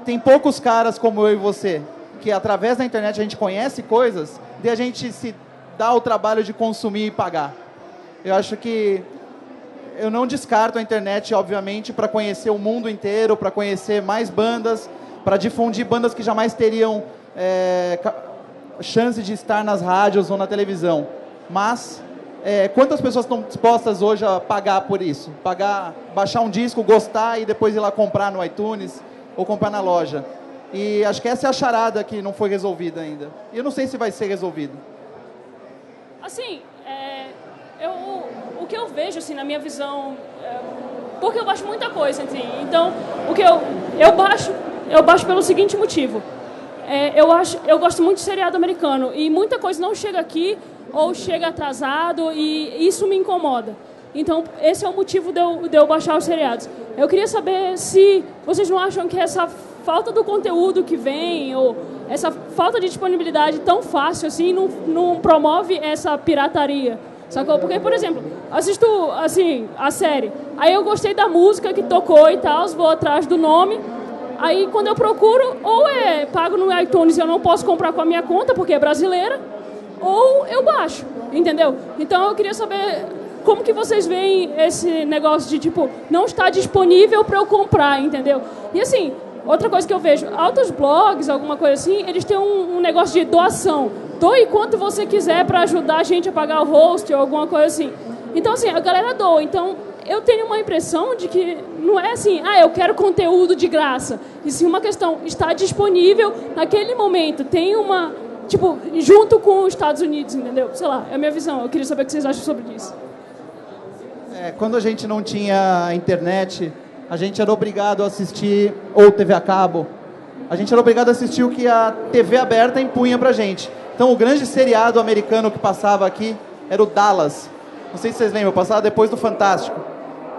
Tem poucos caras como eu e você, que através da internet a gente conhece coisas, e a gente se dá o trabalho de consumir e pagar. Eu acho que eu não descarto a internet, obviamente, para conhecer o mundo inteiro, para conhecer mais bandas, para difundir bandas que jamais teriam chance de estar nas rádios ou na televisão. Mas quantas pessoas estão dispostas hoje a pagar por isso? Baixar um disco, gostar e depois ir lá comprar no iTunes ou comprar na loja? E acho que essa é a charada que não foi resolvida ainda. E eu não sei se vai ser resolvido. Assim, o que eu vejo, assim, na minha visão, porque eu baixo muita coisa, assim, então, o que eu baixo pelo seguinte motivo. Eu gosto muito de seriado americano e muita coisa não chega aqui ou chega atrasado e isso me incomoda. Então, esse é o motivo de eu baixar os seriados. Eu queria saber se vocês não acham que essa falta do conteúdo que vem ou essa falta de disponibilidade tão fácil assim não promove essa pirataria. Sacou? Porque, por exemplo, assisto assim, a série, aí eu gostei da música que tocou e tal, vou atrás do nome, aí quando eu procuro, ou pago no iTunes e eu não posso comprar com a minha conta, porque é brasileira, ou eu baixo, entendeu? Então eu queria saber como que vocês veem esse negócio de, tipo, não está disponível para eu comprar, entendeu? E assim, outra coisa que eu vejo, altos blogs, alguma coisa assim, eles têm um negócio de doação. Doe quanto você quiser para ajudar a gente a pagar o host ou alguma coisa assim. Então, assim, a galera doa. Então, eu tenho uma impressão de que não é assim, eu quero conteúdo de graça. E sim uma questão, está disponível naquele momento. Tem uma, tipo, junto com os Estados Unidos, entendeu? Sei lá, é a minha visão. Eu queria saber o que vocês acham sobre isso. Quando a gente não tinha internet, a gente era obrigado a assistir, ou TV a cabo, a gente era obrigado a assistir o que a TV aberta impunha pra gente. Então, o grande seriado americano que passava aqui era o Dallas. Não sei se vocês lembram, passava depois do Fantástico.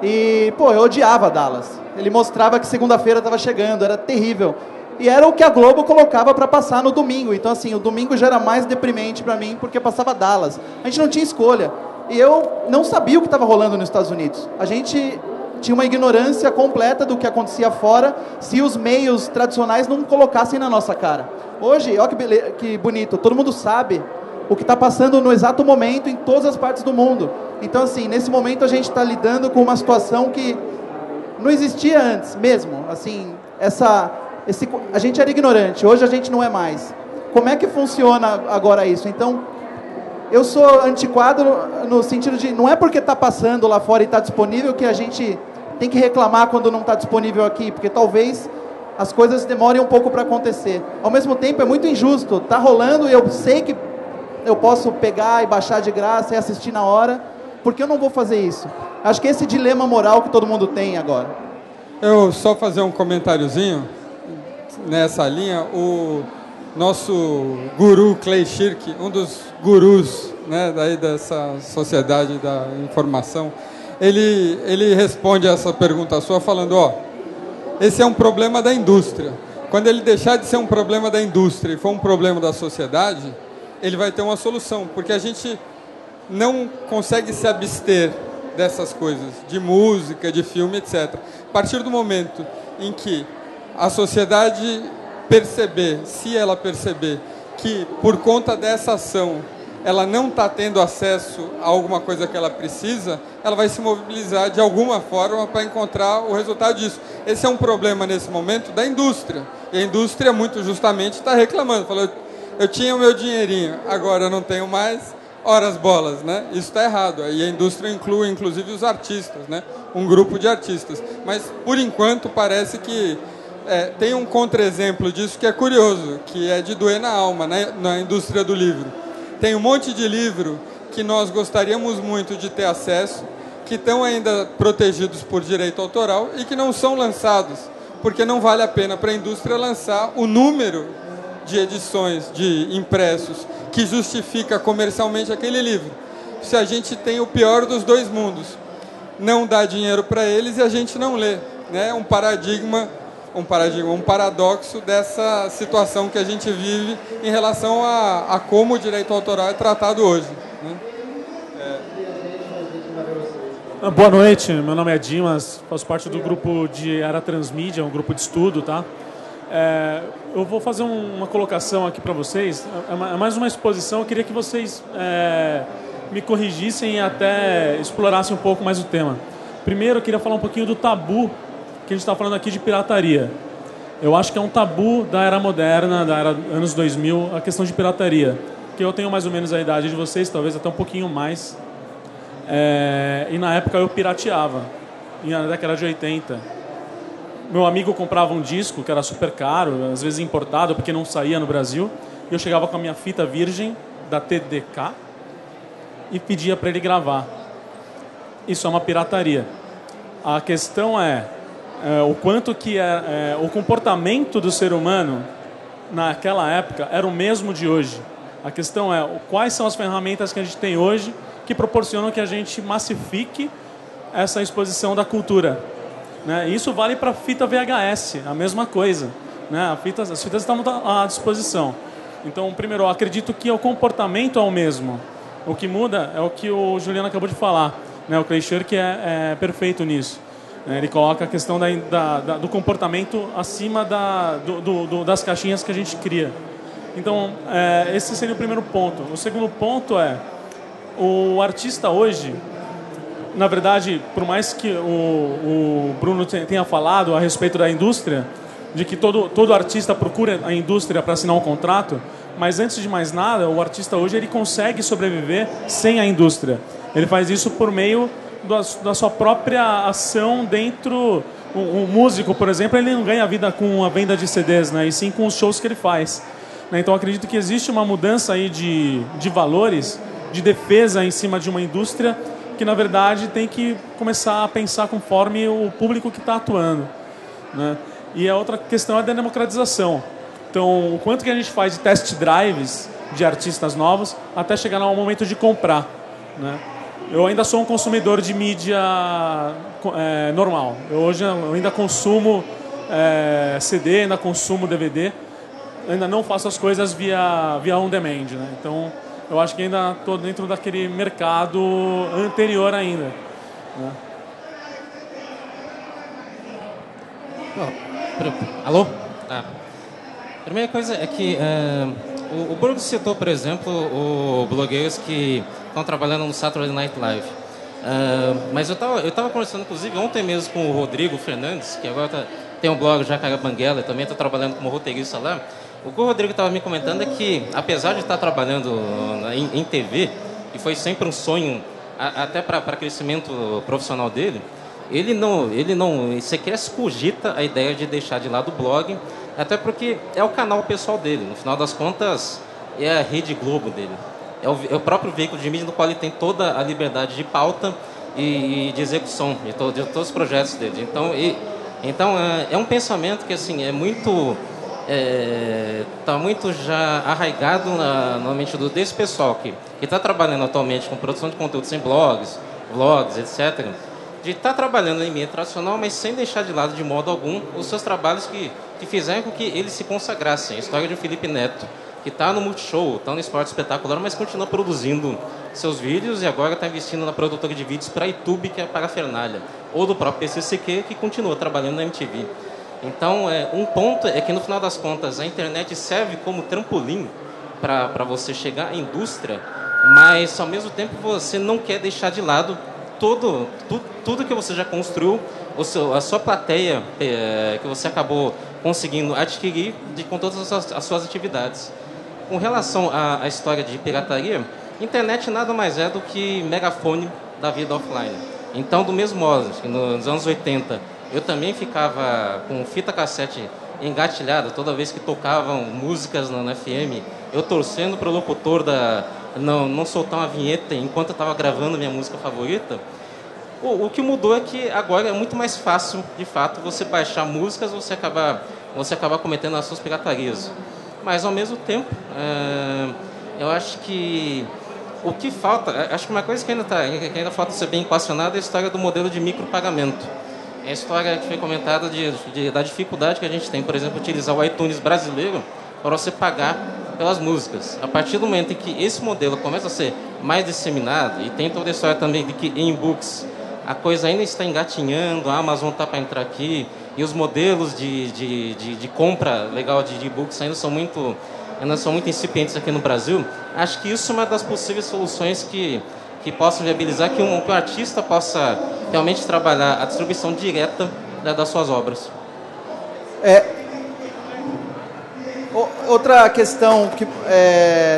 E, eu odiava Dallas. Ele mostrava que segunda-feira estava chegando, era terrível. E era o que a Globo colocava para passar no domingo. Então, assim, o domingo já era mais deprimente para mim, porque passava Dallas. A gente não tinha escolha. E eu não sabia o que estava rolando nos Estados Unidos. A gente tinha uma ignorância completa do que acontecia fora se os meios tradicionais não colocassem na nossa cara. Hoje, olha que bonito, todo mundo sabe o que está passando no exato momento em todas as partes do mundo. Então, assim, nesse momento a gente está lidando com uma situação que não existia antes mesmo. Assim, a gente era ignorante, hoje a gente não é mais. Como é que funciona agora isso? Então, eu sou antiquado no sentido de, não é porque está passando lá fora e está disponível que a gente tem que reclamar quando não está disponível aqui, porque talvez as coisas demorem um pouco para acontecer. Ao mesmo tempo, é muito injusto. Está rolando e eu sei que eu posso pegar e baixar de graça e assistir na hora, porque eu não vou fazer isso. Acho que esse dilema moral que todo mundo tem agora. Eu só fazer um comentáriozinho nessa linha. O nosso guru Clay Shirky, um dos gurus, né, daí dessa sociedade da informação, ele responde a essa pergunta sua falando, esse é um problema da indústria. Quando ele deixar de ser um problema da indústria e for um problema da sociedade, ele vai ter uma solução, porque a gente não consegue se abster dessas coisas, de música, de filme, etc. A partir do momento em que a sociedade se ela perceber que por conta dessa ação ela não está tendo acesso a alguma coisa que ela precisa, ela vai se mobilizar de alguma forma para encontrar o resultado disso. Esse é um problema nesse momento da indústria, e a indústria muito justamente está reclamando, falou, eu tinha o meu dinheirinho, agora eu não tenho mais, ora as bolas, né? Isso está errado. E a indústria inclui, inclusive, os artistas, né? Um grupo de artistas. Mas, por enquanto, parece que tem um contra-exemplo disso que é curioso, que é de doer na alma, né? Na indústria do livro. Tem um monte de livro que nós gostaríamos muito de ter acesso, que estão ainda protegidos por direito autoral e que não são lançados, porque não vale a pena para a indústria lançar o número de edições, de impressos, que justifica comercialmente aquele livro. Se a gente tem o pior dos dois mundos, não dá dinheiro para eles e a gente não lê, né? Um paradoxo dessa situação que a gente vive em relação a como o direito autoral é tratado hoje, né? Boa noite, meu nome é Dimas, faço parte do grupo de Era Transmídia, um grupo de estudo, tá? Eu vou fazer uma colocação aqui para vocês, é mais uma exposição, eu queria que vocês me corrigissem e até explorassem um pouco mais o tema. Primeiro, eu queria falar um pouquinho do tabu que a gente está falando aqui de pirataria. Eu acho que é um tabu da era moderna, da era anos 2000, a questão de pirataria. Que eu tenho mais ou menos a idade de vocês, talvez até um pouquinho mais. E na época eu pirateava, na década de 80. Meu amigo comprava um disco que era super caro, às vezes importado, porque não saía no Brasil. E eu chegava com a minha fita virgem da TDK e pedia para ele gravar. Isso é uma pirataria. A questão é o quanto que o comportamento do ser humano naquela época era o mesmo de hoje. A questão é quais são as ferramentas que a gente tem hoje que proporcionam que a gente massifique essa exposição da cultura, né? Isso vale para fita VHS, a mesma coisa, né? As fitas estão à disposição. Então, primeiro, eu acredito que o comportamento é o mesmo. O que muda é o que o Juliano acabou de falar, né? O Clay Shirky é perfeito nisso. Ele coloca a questão do comportamento acima das caixinhas que a gente cria. Então, esse seria o primeiro ponto. O segundo ponto é o artista hoje, na verdade, por mais que o Bruno tenha falado a respeito da indústria, de que todo artista procura a indústria para assinar um contrato, mas antes de mais nada, o artista hoje ele consegue sobreviver sem a indústria. Ele faz isso por meio da sua própria ação dentro. Um músico, por exemplo, ele não ganha vida com a venda de CDs, né? E sim com os shows que ele faz. Então, acredito que existe uma mudança aí de valores, de defesa em cima de uma indústria que, na verdade, tem que começar a pensar conforme o público que está atuando, né? E a outra questão é da democratização. Então, o quanto que a gente faz de test drives de artistas novos até chegar no momento de comprar, né? Eu ainda sou um consumidor de mídia normal. Hoje eu ainda consumo CD, ainda consumo DVD. Ainda não faço as coisas via on-demand, né? Então, eu acho que ainda estou dentro daquele mercado anterior ainda, né? Alô? Primeira coisa é que o Burgos citou, por exemplo, os blogueiros que estão trabalhando no Saturday Night Live. Mas eu tava conversando, inclusive, ontem mesmo com o Rodrigo Fernandes, que agora tem um blog Jacaré Banguela e também está trabalhando como roteirista lá. O que o Rodrigo estava me comentando é que, apesar de estar trabalhando em TV, e foi sempre um sonho, até para crescimento profissional dele, ele não sequer se cogita a ideia de deixar de lado o blog, até porque é o canal pessoal dele. No final das contas, é a Rede Globo dele. É o próprio veículo de mídia no qual ele tem toda a liberdade de pauta e de execução de todos os projetos dele. Então é um pensamento que assim é muito está muito já arraigado na mente desse pessoal que está trabalhando atualmente com produção de conteúdos em vlogs, etc. De estar trabalhando em mídia tradicional, mas sem deixar de lado de modo algum os seus trabalhos que fizeram com que eles se consagrassem. A história de Felipe Neto, que está no Multishow, está no Esporte Espetacular, mas continua produzindo seus vídeos e agora está investindo na produtora de vídeos para a YouTube, que é a Parafernália, ou do próprio PCCQ, que continua trabalhando na MTV. Então, um ponto é que, no final das contas, a internet serve como trampolim para você chegar à indústria, mas, ao mesmo tempo, você não quer deixar de lado tudo que você já construiu, a sua plateia que você acabou conseguindo adquirir com todas as suas atividades. Com relação à história de pirataria, internet nada mais é do que megafone da vida offline. Então, do mesmo modo que nos anos 80, eu também ficava com fita cassete engatilhada toda vez que tocavam músicas na FM, eu torcendo para o locutor não soltar uma vinheta enquanto eu estava gravando minha música favorita. O que mudou é que agora é muito mais fácil, de fato, você baixar músicas, você acabar cometendo as suas piratarias. Mas, ao mesmo tempo, eu acho que o que falta, acho que uma coisa que ainda falta ser bem equacionada é a história do modelo de micropagamento. É a história que foi comentada da dificuldade que a gente tem, por exemplo, utilizar o iTunes brasileiro para você pagar pelas músicas. A partir do momento em que esse modelo começa a ser mais disseminado, e tem toda a história também de que em e-books a coisa ainda está engatinhando, a Amazon está para entrar aqui, e os modelos de compra legal de e-books ainda são muito incipientes aqui no Brasil, acho que isso é uma das possíveis soluções que possam viabilizar que um artista possa realmente trabalhar a distribuição direta das suas obras. Outra questão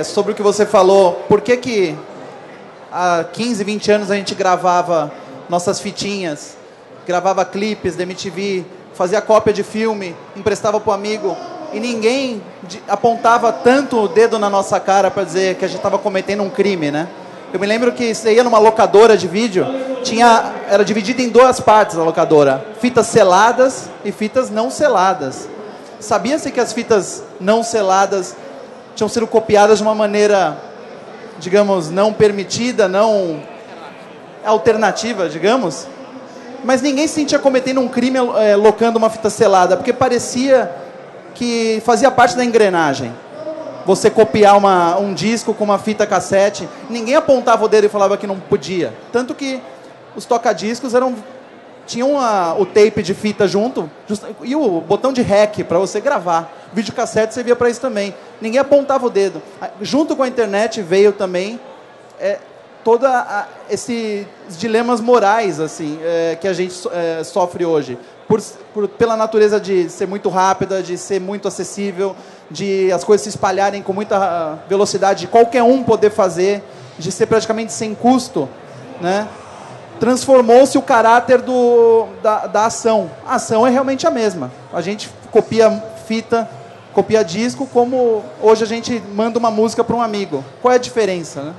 sobre o que você falou, por que há 15, 20 anos a gente gravava nossas fitinhas, gravava clipes da MTV, fazia cópia de filme, emprestava para o amigo, e ninguém apontava tanto o dedo na nossa cara para dizer que a gente estava cometendo um crime, né? Eu me lembro que você ia numa locadora de vídeo, era dividida em duas partes a locadora, fitas seladas e fitas não seladas. Sabia-se que as fitas não seladas tinham sido copiadas de uma maneira, digamos, não permitida, não alternativa, digamos? Mas ninguém se sentia cometendo um crime locando uma fita selada, porque parecia que fazia parte da engrenagem. Você copiar um disco com uma fita cassete, ninguém apontava o dedo e falava que não podia. Tanto que os toca-discos tinham o tape de fita junto e o botão de REC para você gravar. Videocassete servia para isso também. Ninguém apontava o dedo. Junto com a internet veio também esses dilemas morais assim, que a gente sofre hoje. Pela natureza de ser muito rápida, de ser muito acessível, de as coisas se espalharem com muita velocidade, de qualquer um poder fazer, de ser praticamente sem custo, né? Transformou-se o caráter da ação. A ação é realmente a mesma. A gente copia fita, copia disco, como hoje a gente manda uma música para um amigo. Qual é a diferença, né?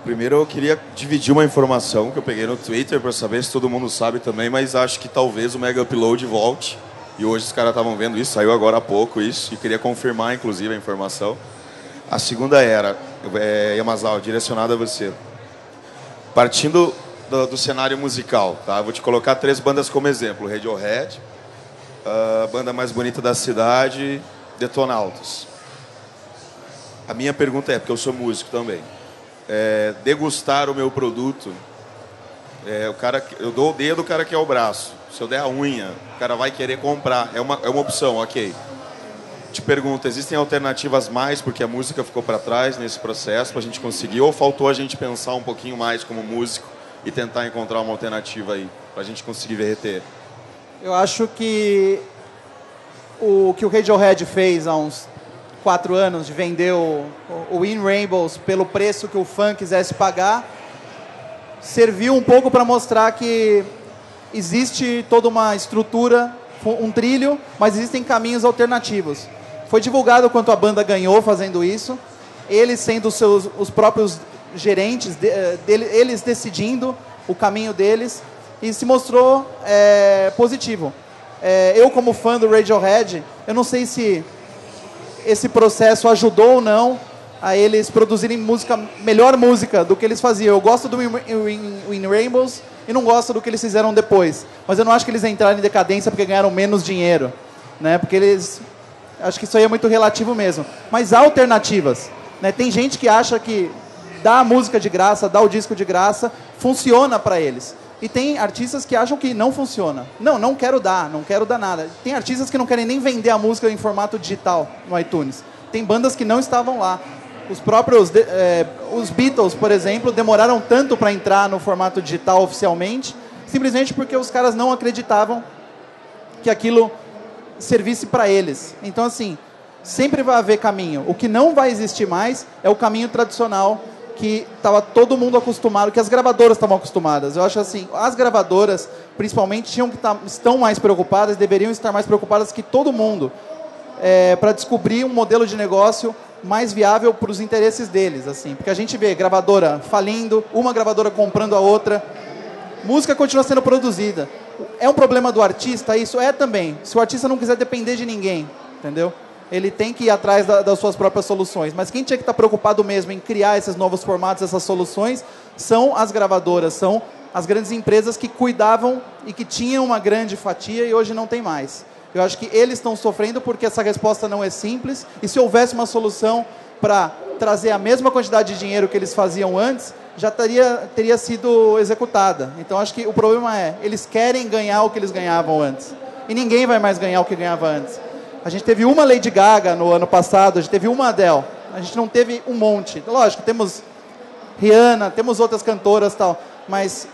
Primeiro eu queria dividir uma informação que eu peguei no Twitter para saber se todo mundo sabe também, mas acho que talvez o Mega Upload volte. E hoje os caras estavam vendo isso, saiu agora há pouco isso, e queria confirmar, inclusive, a informação. A segunda Yamazal, direcionada a você. Partindo do cenário musical, tá? Vou te colocar 3 bandas como exemplo. Radiohead, a banda mais bonita da cidade, Detonautas. A minha pergunta porque eu sou músico também, degustar o meu produto o cara, eu dou o dedo, o cara quer o braço. Se eu der a unha, o cara vai querer comprar. É uma opção, ok. Te pergunto, existem alternativas mais porque a música ficou para trás nesse processo para a gente conseguir, ou faltou a gente pensar um pouquinho mais como músico e tentar encontrar uma alternativa aí para a gente conseguir verter? Eu acho que o Radiohead fez há uns 4 anos de vender o In Rainbows pelo preço que o fã quisesse pagar, serviu um pouco para mostrar que existe toda uma estrutura, um trilho, mas existem caminhos alternativos. Foi divulgado quanto a banda ganhou fazendo isso, eles sendo os próprios gerentes, eles decidindo o caminho deles, e se mostrou positivo. Eu, como fã do Radiohead, eu não sei se esse processo ajudou ou não a eles produzirem melhor música do que eles faziam. Eu gosto do In Rainbows e não gosto do que eles fizeram depois. Mas eu não acho que eles entraram em decadência porque ganharam menos dinheiro, né? Porque eles... Acho que isso aí é muito relativo mesmo. Mas há alternativas, né? Tem gente que acha que dar a música de graça, dar o disco de graça, funciona para eles. E tem artistas que acham que não funciona. Não quero dar nada. Tem artistas que não querem nem vender a música em formato digital no iTunes. Tem bandas que não estavam lá. Os próprios os Beatles, por exemplo, demoraram tanto para entrar no formato digital oficialmente, simplesmente porque os caras não acreditavam que aquilo servisse para eles. Então, assim, sempre vai haver caminho. O que não vai existir mais é o caminho tradicional que estava todo mundo acostumado, que as gravadoras estavam acostumadas. Eu acho assim, as gravadoras, principalmente, estão mais preocupadas, deveriam estar mais preocupadas que todo mundo, para descobrir um modelo de negócio mais viável para os interesses deles, assim. Porque a gente vê gravadora falindo, uma gravadora comprando a outra, música continua sendo produzida. É um problema do artista? Isso é também. Se o artista não quiser depender de ninguém, entendeu? Ele tem que ir atrás das suas próprias soluções. Mas quem tinha que estar preocupado mesmo em criar esses novos formatos, essas soluções, são as gravadoras, são as grandes empresas que cuidavam e que tinham uma grande fatia e hoje não tem mais. Eu acho que eles estão sofrendo porque essa resposta não é simples, e se houvesse uma solução para trazer a mesma quantidade de dinheiro que eles faziam antes, já teria sido executada. Então acho que o problema eles querem ganhar o que eles ganhavam antes. E ninguém vai mais ganhar o que ganhava antes. A gente teve uma Lady Gaga no ano passado, a gente teve uma Adele, a gente não teve um monte. Lógico, temos Rihanna, temos outras cantoras e tal, mas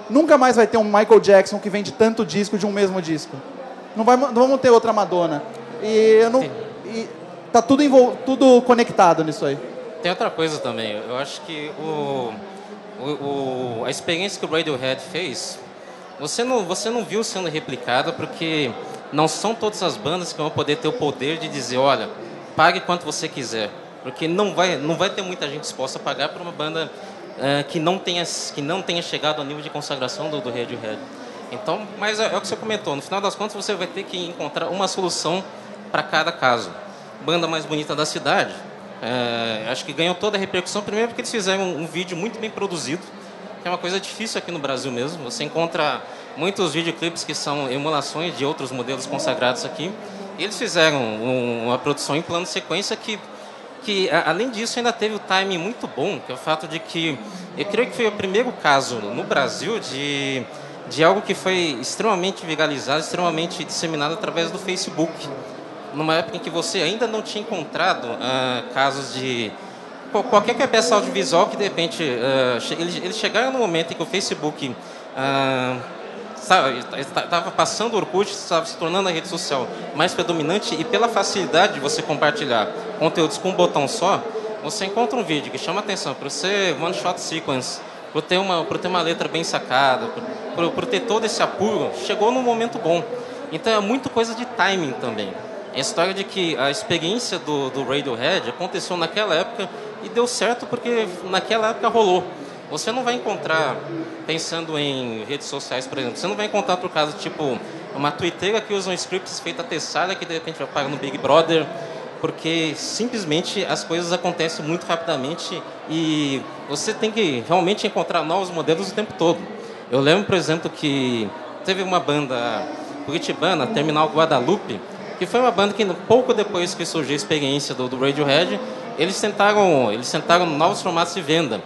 nunca mais vai ter um Michael Jackson que vende tanto disco de um mesmo disco. Não vamos ter outra Madonna. E tá tudo conectado nisso aí. Tem outra coisa também. Eu acho que a experiência que o Radiohead fez, você não viu sendo replicada, porque não são todas as bandas que vão poder ter o poder de dizer, olha, pague quanto você quiser. Porque não vai ter muita gente disposta a pagar para uma banda que não tenha chegado ao nível de consagração do Radiohead. Então, mas é o que você comentou, no final das contas você vai ter que encontrar uma solução para cada caso. Banda mais bonita da cidade, acho que ganhou toda a repercussão, primeiro porque eles fizeram um vídeo muito bem produzido, que é uma coisa difícil aqui no Brasil mesmo. Você encontra muitos videoclipes que são emulações de outros modelos consagrados aqui. E eles fizeram uma produção em plano de sequência que além disso ainda teve o timing muito bom, que é o fato de que eu creio que foi o primeiro caso no Brasil de algo que foi extremamente viralizado, extremamente disseminado através do Facebook, numa época em que você ainda não tinha encontrado casos de qualquer peça audiovisual que de repente eles chegaram no momento em que o Facebook estava passando o Orkut, estava se tornando a rede social mais predominante, e pela facilidade de você compartilhar conteúdos com um botão só, você encontra um vídeo que chama atenção para ser one shot sequence, por ter uma letra bem sacada, por ter todo esse apuro, chegou num momento bom. Então é muito coisa de timing também. A história de que a experiência do Radiohead aconteceu naquela época e deu certo porque naquela época rolou. Você não vai encontrar, pensando em redes sociais, por exemplo, você não vai encontrar por causa tipo uma twitteira que usa um scripts feita testada que de repente vai parar no Big Brother, porque simplesmente as coisas acontecem muito rapidamente e você tem que realmente encontrar novos modelos o tempo todo. Eu lembro, por exemplo, que teve uma banda curitibana, Terminal Guadalupe, que foi uma banda que pouco depois que surgiu a experiência do Radiohead, eles tentaram novos formatos de venda.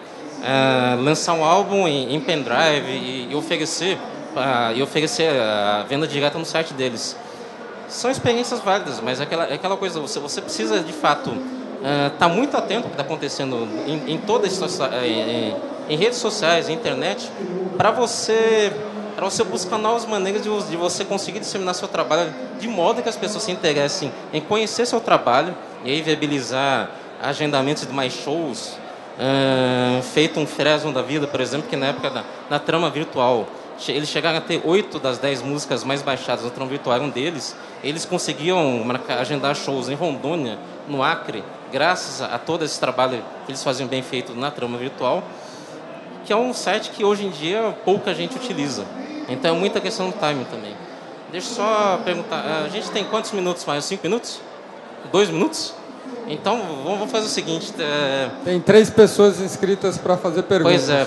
lançar um álbum em pendrive e oferecer a venda direta no site deles. São experiências válidas, mas é aquela coisa, você precisa de fato estar muito atento ao que está acontecendo em todas em redes sociais, internet, para você buscar novas maneiras de você conseguir disseminar seu trabalho de modo que as pessoas se interessem em conhecer seu trabalho e aí viabilizar agendamentos de mais shows, feito um Fresno da vida, por exemplo, que na época da Trama Virtual eles chegaram a ter 8 das 10 músicas mais baixadas no Trama Virtual, um deles. Eles conseguiam agendar shows em Rondônia, no Acre, graças a todo esse trabalho que eles faziam bem feito na Trama Virtual, que é um site que hoje em dia pouca gente utiliza. Então é muita questão do timing também. Deixa eu só perguntar, a gente tem quantos minutos mais? 5 minutos? 2 minutos? Então vamos fazer o seguinte... Tem 3 pessoas inscritas para fazer perguntas. Pois é,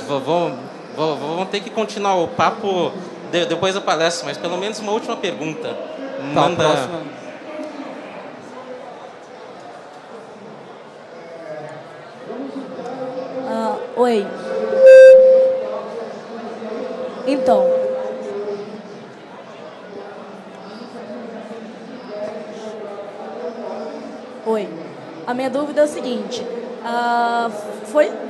vamos ter que continuar o papo depois da palestra, mas pelo menos uma última pergunta. Tá, Manda... próxima. Oi. Então. Oi. A minha dúvida é o seguinte.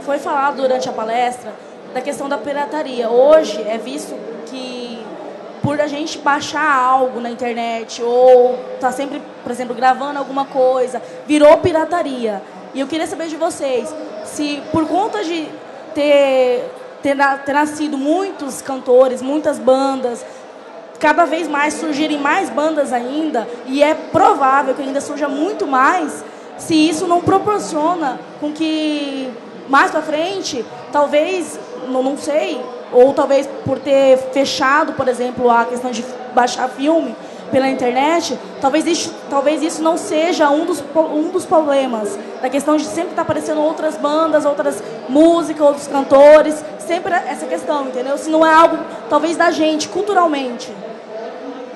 Foi falado durante a palestra da questão da pirataria. Hoje é visto que por a gente baixar algo na internet ou tá sempre, por exemplo, gravando alguma coisa, virou pirataria. E eu queria saber de vocês, se por conta de ter nascido muitos cantores, muitas bandas, cada vez mais surgirem mais bandas ainda, e é provável que ainda surja muito mais, se isso não proporciona com que mais para frente, talvez, não sei, ou talvez por ter fechado, por exemplo, a questão de baixar filme pela internet, talvez isso não seja um dos problemas, da questão de sempre estar aparecendo outras bandas, outras músicas, outros cantores, sempre essa questão, entendeu? Se não é algo, talvez, da gente, culturalmente.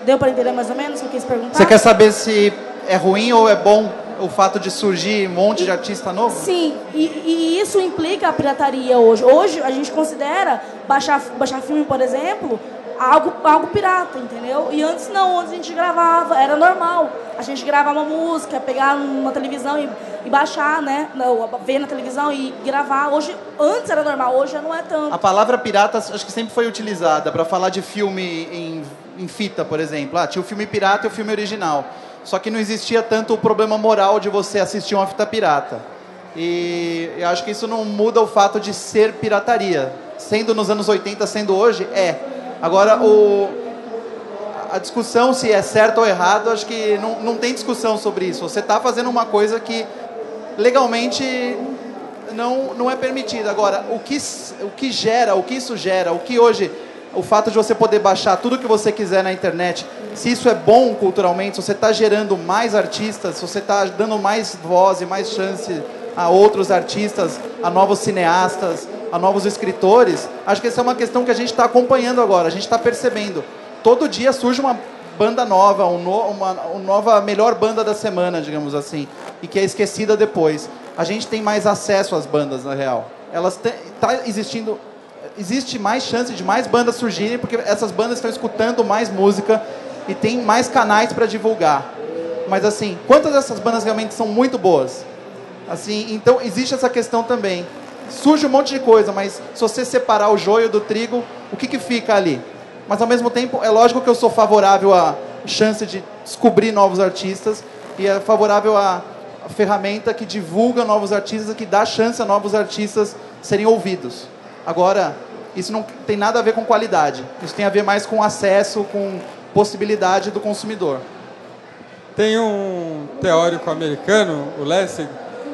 Deu para entender mais ou menos o que eu quis perguntar? Você quer saber se é ruim ou é bom o fato de surgir um monte de artista novo? Sim, e isso implica a pirataria hoje. Hoje a gente considera baixar filme, por exemplo, algo pirata, entendeu? E antes não, antes a gente gravava, era normal. A gente gravava uma música, pegar uma televisão e baixar, né? Ver na televisão e gravar. Antes era normal, hoje já não é tanto. A palavra pirata acho que sempre foi utilizada para falar de filme em fita, por exemplo. Tinha o filme pirata e o filme original. Só que não existia tanto o problema moral de você assistir uma fita pirata. E eu acho que isso não muda o fato de ser pirataria. Sendo nos anos 80, sendo hoje, é. Agora, a discussão se é certo ou errado, acho que não tem discussão sobre isso. Você está fazendo uma coisa legalmente não é permitida. Agora, o que isso gera, o fato de você poder baixar tudo que você quiser na internet, se isso é bom culturalmente, se você está gerando mais artistas, se você está dando mais voz e mais chance a outros artistas, a novos cineastas, a novos escritores, acho que essa é uma questão que a gente está acompanhando agora, a gente está percebendo. Todo dia surge uma banda nova, uma nova melhor banda da semana, digamos assim, e que é esquecida depois. A gente tem mais acesso às bandas, na real. Existe mais chance de mais bandas surgirem, porque essas bandas estão escutando mais música e tem mais canais para divulgar. Mas assim, quantas dessas bandas realmente são muito boas? Assim, então existe essa questão também. Surge um monte de coisa, mas se você separar o joio do trigo, o que fica ali? Mas ao mesmo tempo, é lógico que eu sou favorável à chance de descobrir novos artistas e é favorável à ferramenta que divulga novos artistas e que dá chance a novos artistas serem ouvidos. Agora, isso não tem nada a ver com qualidade. Isso tem a ver mais com acesso, com possibilidade do consumidor. Tem um teórico americano, o Lessig,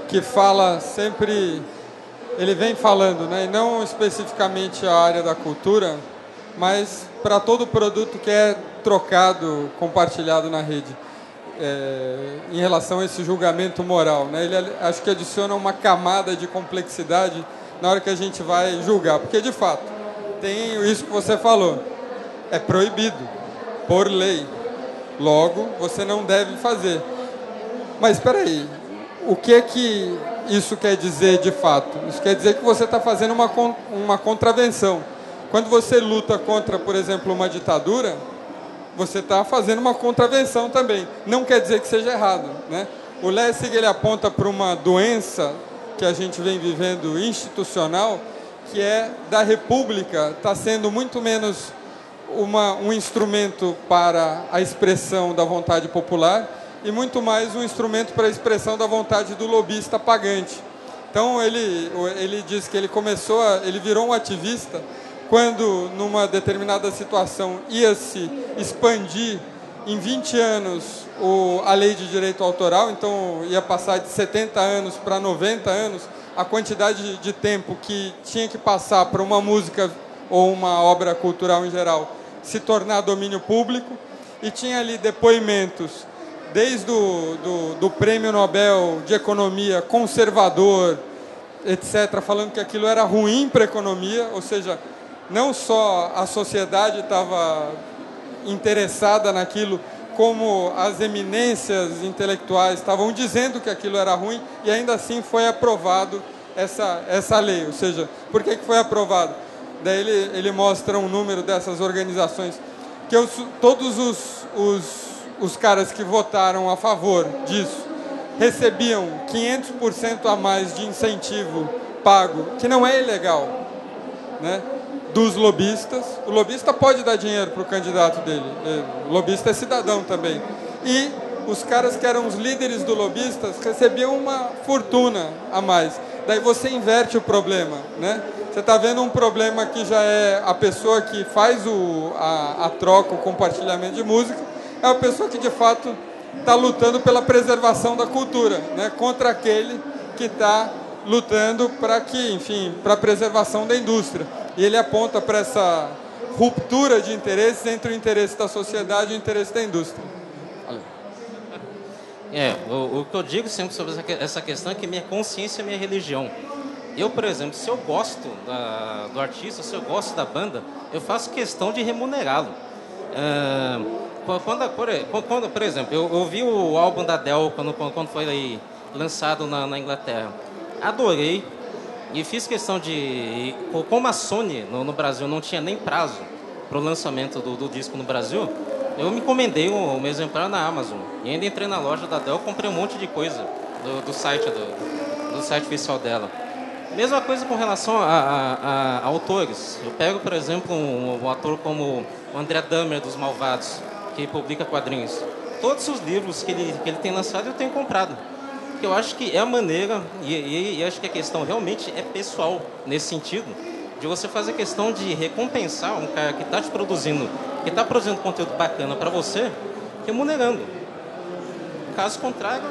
que fala sempre... Ele vem falando, né, e não especificamente a área da cultura, mas para todo produto que é trocado, compartilhado na rede, em relação a esse julgamento moral, né? Ele acho que adiciona uma camada de complexidade na hora que a gente vai julgar, porque de fato tem isso que você falou, é proibido por lei, logo você não deve fazer. Mas espera aí, o que é que isso quer dizer de fato? Isso quer dizer que você está fazendo uma contravenção. Quando você luta contra, por exemplo, uma ditadura, você está fazendo uma contravenção também. Não quer dizer que seja errado, né? O Lessig, ele aponta para uma doença que a gente vem vivendo institucional, que é da República está sendo muito menos um instrumento para a expressão da vontade popular e muito mais um instrumento para a expressão da vontade do lobista pagante. Então, ele diz que ele virou um ativista quando, numa determinada situação, ia se expandir em 20 anos a lei de direito autoral, então ia passar de 70 anos para 90 anos, a quantidade de tempo que tinha que passar para uma música ou uma obra cultural em geral se tornar domínio público, e tinha ali depoimentos, desde do Prêmio Nobel de Economia conservador, etc., falando que aquilo era ruim para a economia, ou seja, não só a sociedade estava interessada naquilo, como as eminências intelectuais estavam dizendo que aquilo era ruim, e ainda assim foi aprovado essa lei. Ou seja, por que foi aprovado? Daí ele mostra um número dessas organizações, que todos os caras que votaram a favor disso recebiam 500% a mais de incentivo pago, que não é ilegal, né, dos lobistas. O lobista pode dar dinheiro para o candidato dele, o lobista é cidadão também. E os caras que eram os líderes do lobistas recebiam uma fortuna a mais. Daí você inverte o problema, né? Você está vendo um problema que já é a pessoa que faz a troca, o compartilhamento de música, é a pessoa que de fato está lutando pela preservação da cultura, né? Contra aquele que está lutando para a preservação da indústria. E ele aponta para essa ruptura de interesses entre o interesse da sociedade e o interesse da indústria. O que eu digo sempre sobre essa questão é que minha consciência é minha religião. Eu, por exemplo, se eu gosto do artista, se eu gosto da banda, eu faço questão de remunerá-lo. Por exemplo, eu vi o álbum da Adele quando foi lançado na Inglaterra. Adorei. E fiz questão de... Como a Sony no Brasil não tinha nem prazo para o lançamento do disco no Brasil, eu me encomendei um exemplar na Amazon. E ainda entrei na loja da Adele, comprei um monte de coisa do site oficial dela. Mesma coisa com relação a autores. Eu pego, por exemplo, um ator como o André Dahmer, dos Malvados, que publica quadrinhos. Todos os livros que ele tem lançado eu tenho comprado. Porque eu acho que é a maneira, e acho que a questão realmente é pessoal nesse sentido, de você fazer questão de recompensar um cara que está te produzindo, que está produzindo conteúdo bacana para você, remunerando. Caso contrário,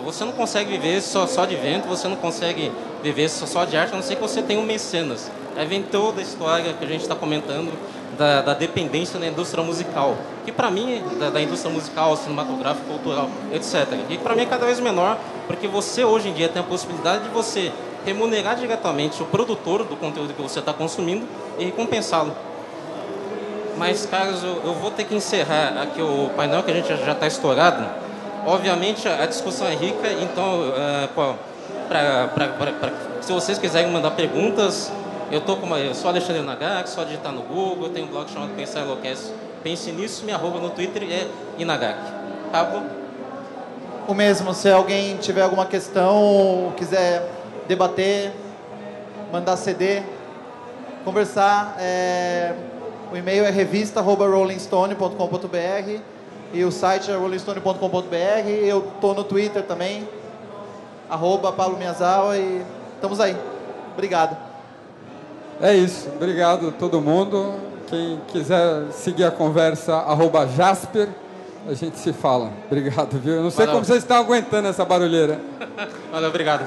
você não consegue viver só de vento, você não consegue viver só de arte, a não ser que você tenha um mecenas. Aí vem toda a história que a gente está comentando da dependência da indústria musical, que para mim, da indústria musical, cinematográfica, cultural, etc. E para mim é cada vez menor, porque você hoje em dia tem a possibilidade de você remunerar diretamente o produtor do conteúdo que você está consumindo e recompensá-lo. Mas, caras, eu vou ter que encerrar aqui o painel, que a gente já está estourado. Obviamente, a discussão é rica, então, se vocês quiserem mandar perguntas, eu sou Alexandre Inagaki, só digitar no Google, eu tenho um blog chamado Pensar Enlouquece. Pense nisso, minha arroba no Twitter é Inagaki. Pablo? O mesmo, se alguém tiver alguma questão, quiser debater, mandar CD, conversar, o e-mail é revista@rollingstone.com.br e o site é rollingstone.com.br. Eu estou no Twitter também, @Pablo Miyazawa, e estamos aí. Obrigado. É isso. Obrigado a todo mundo. Quem quiser seguir a conversa, @Jasper, a gente se fala. Obrigado, viu? Eu não sei como vocês estão aguentando essa barulheira. Valeu, obrigado.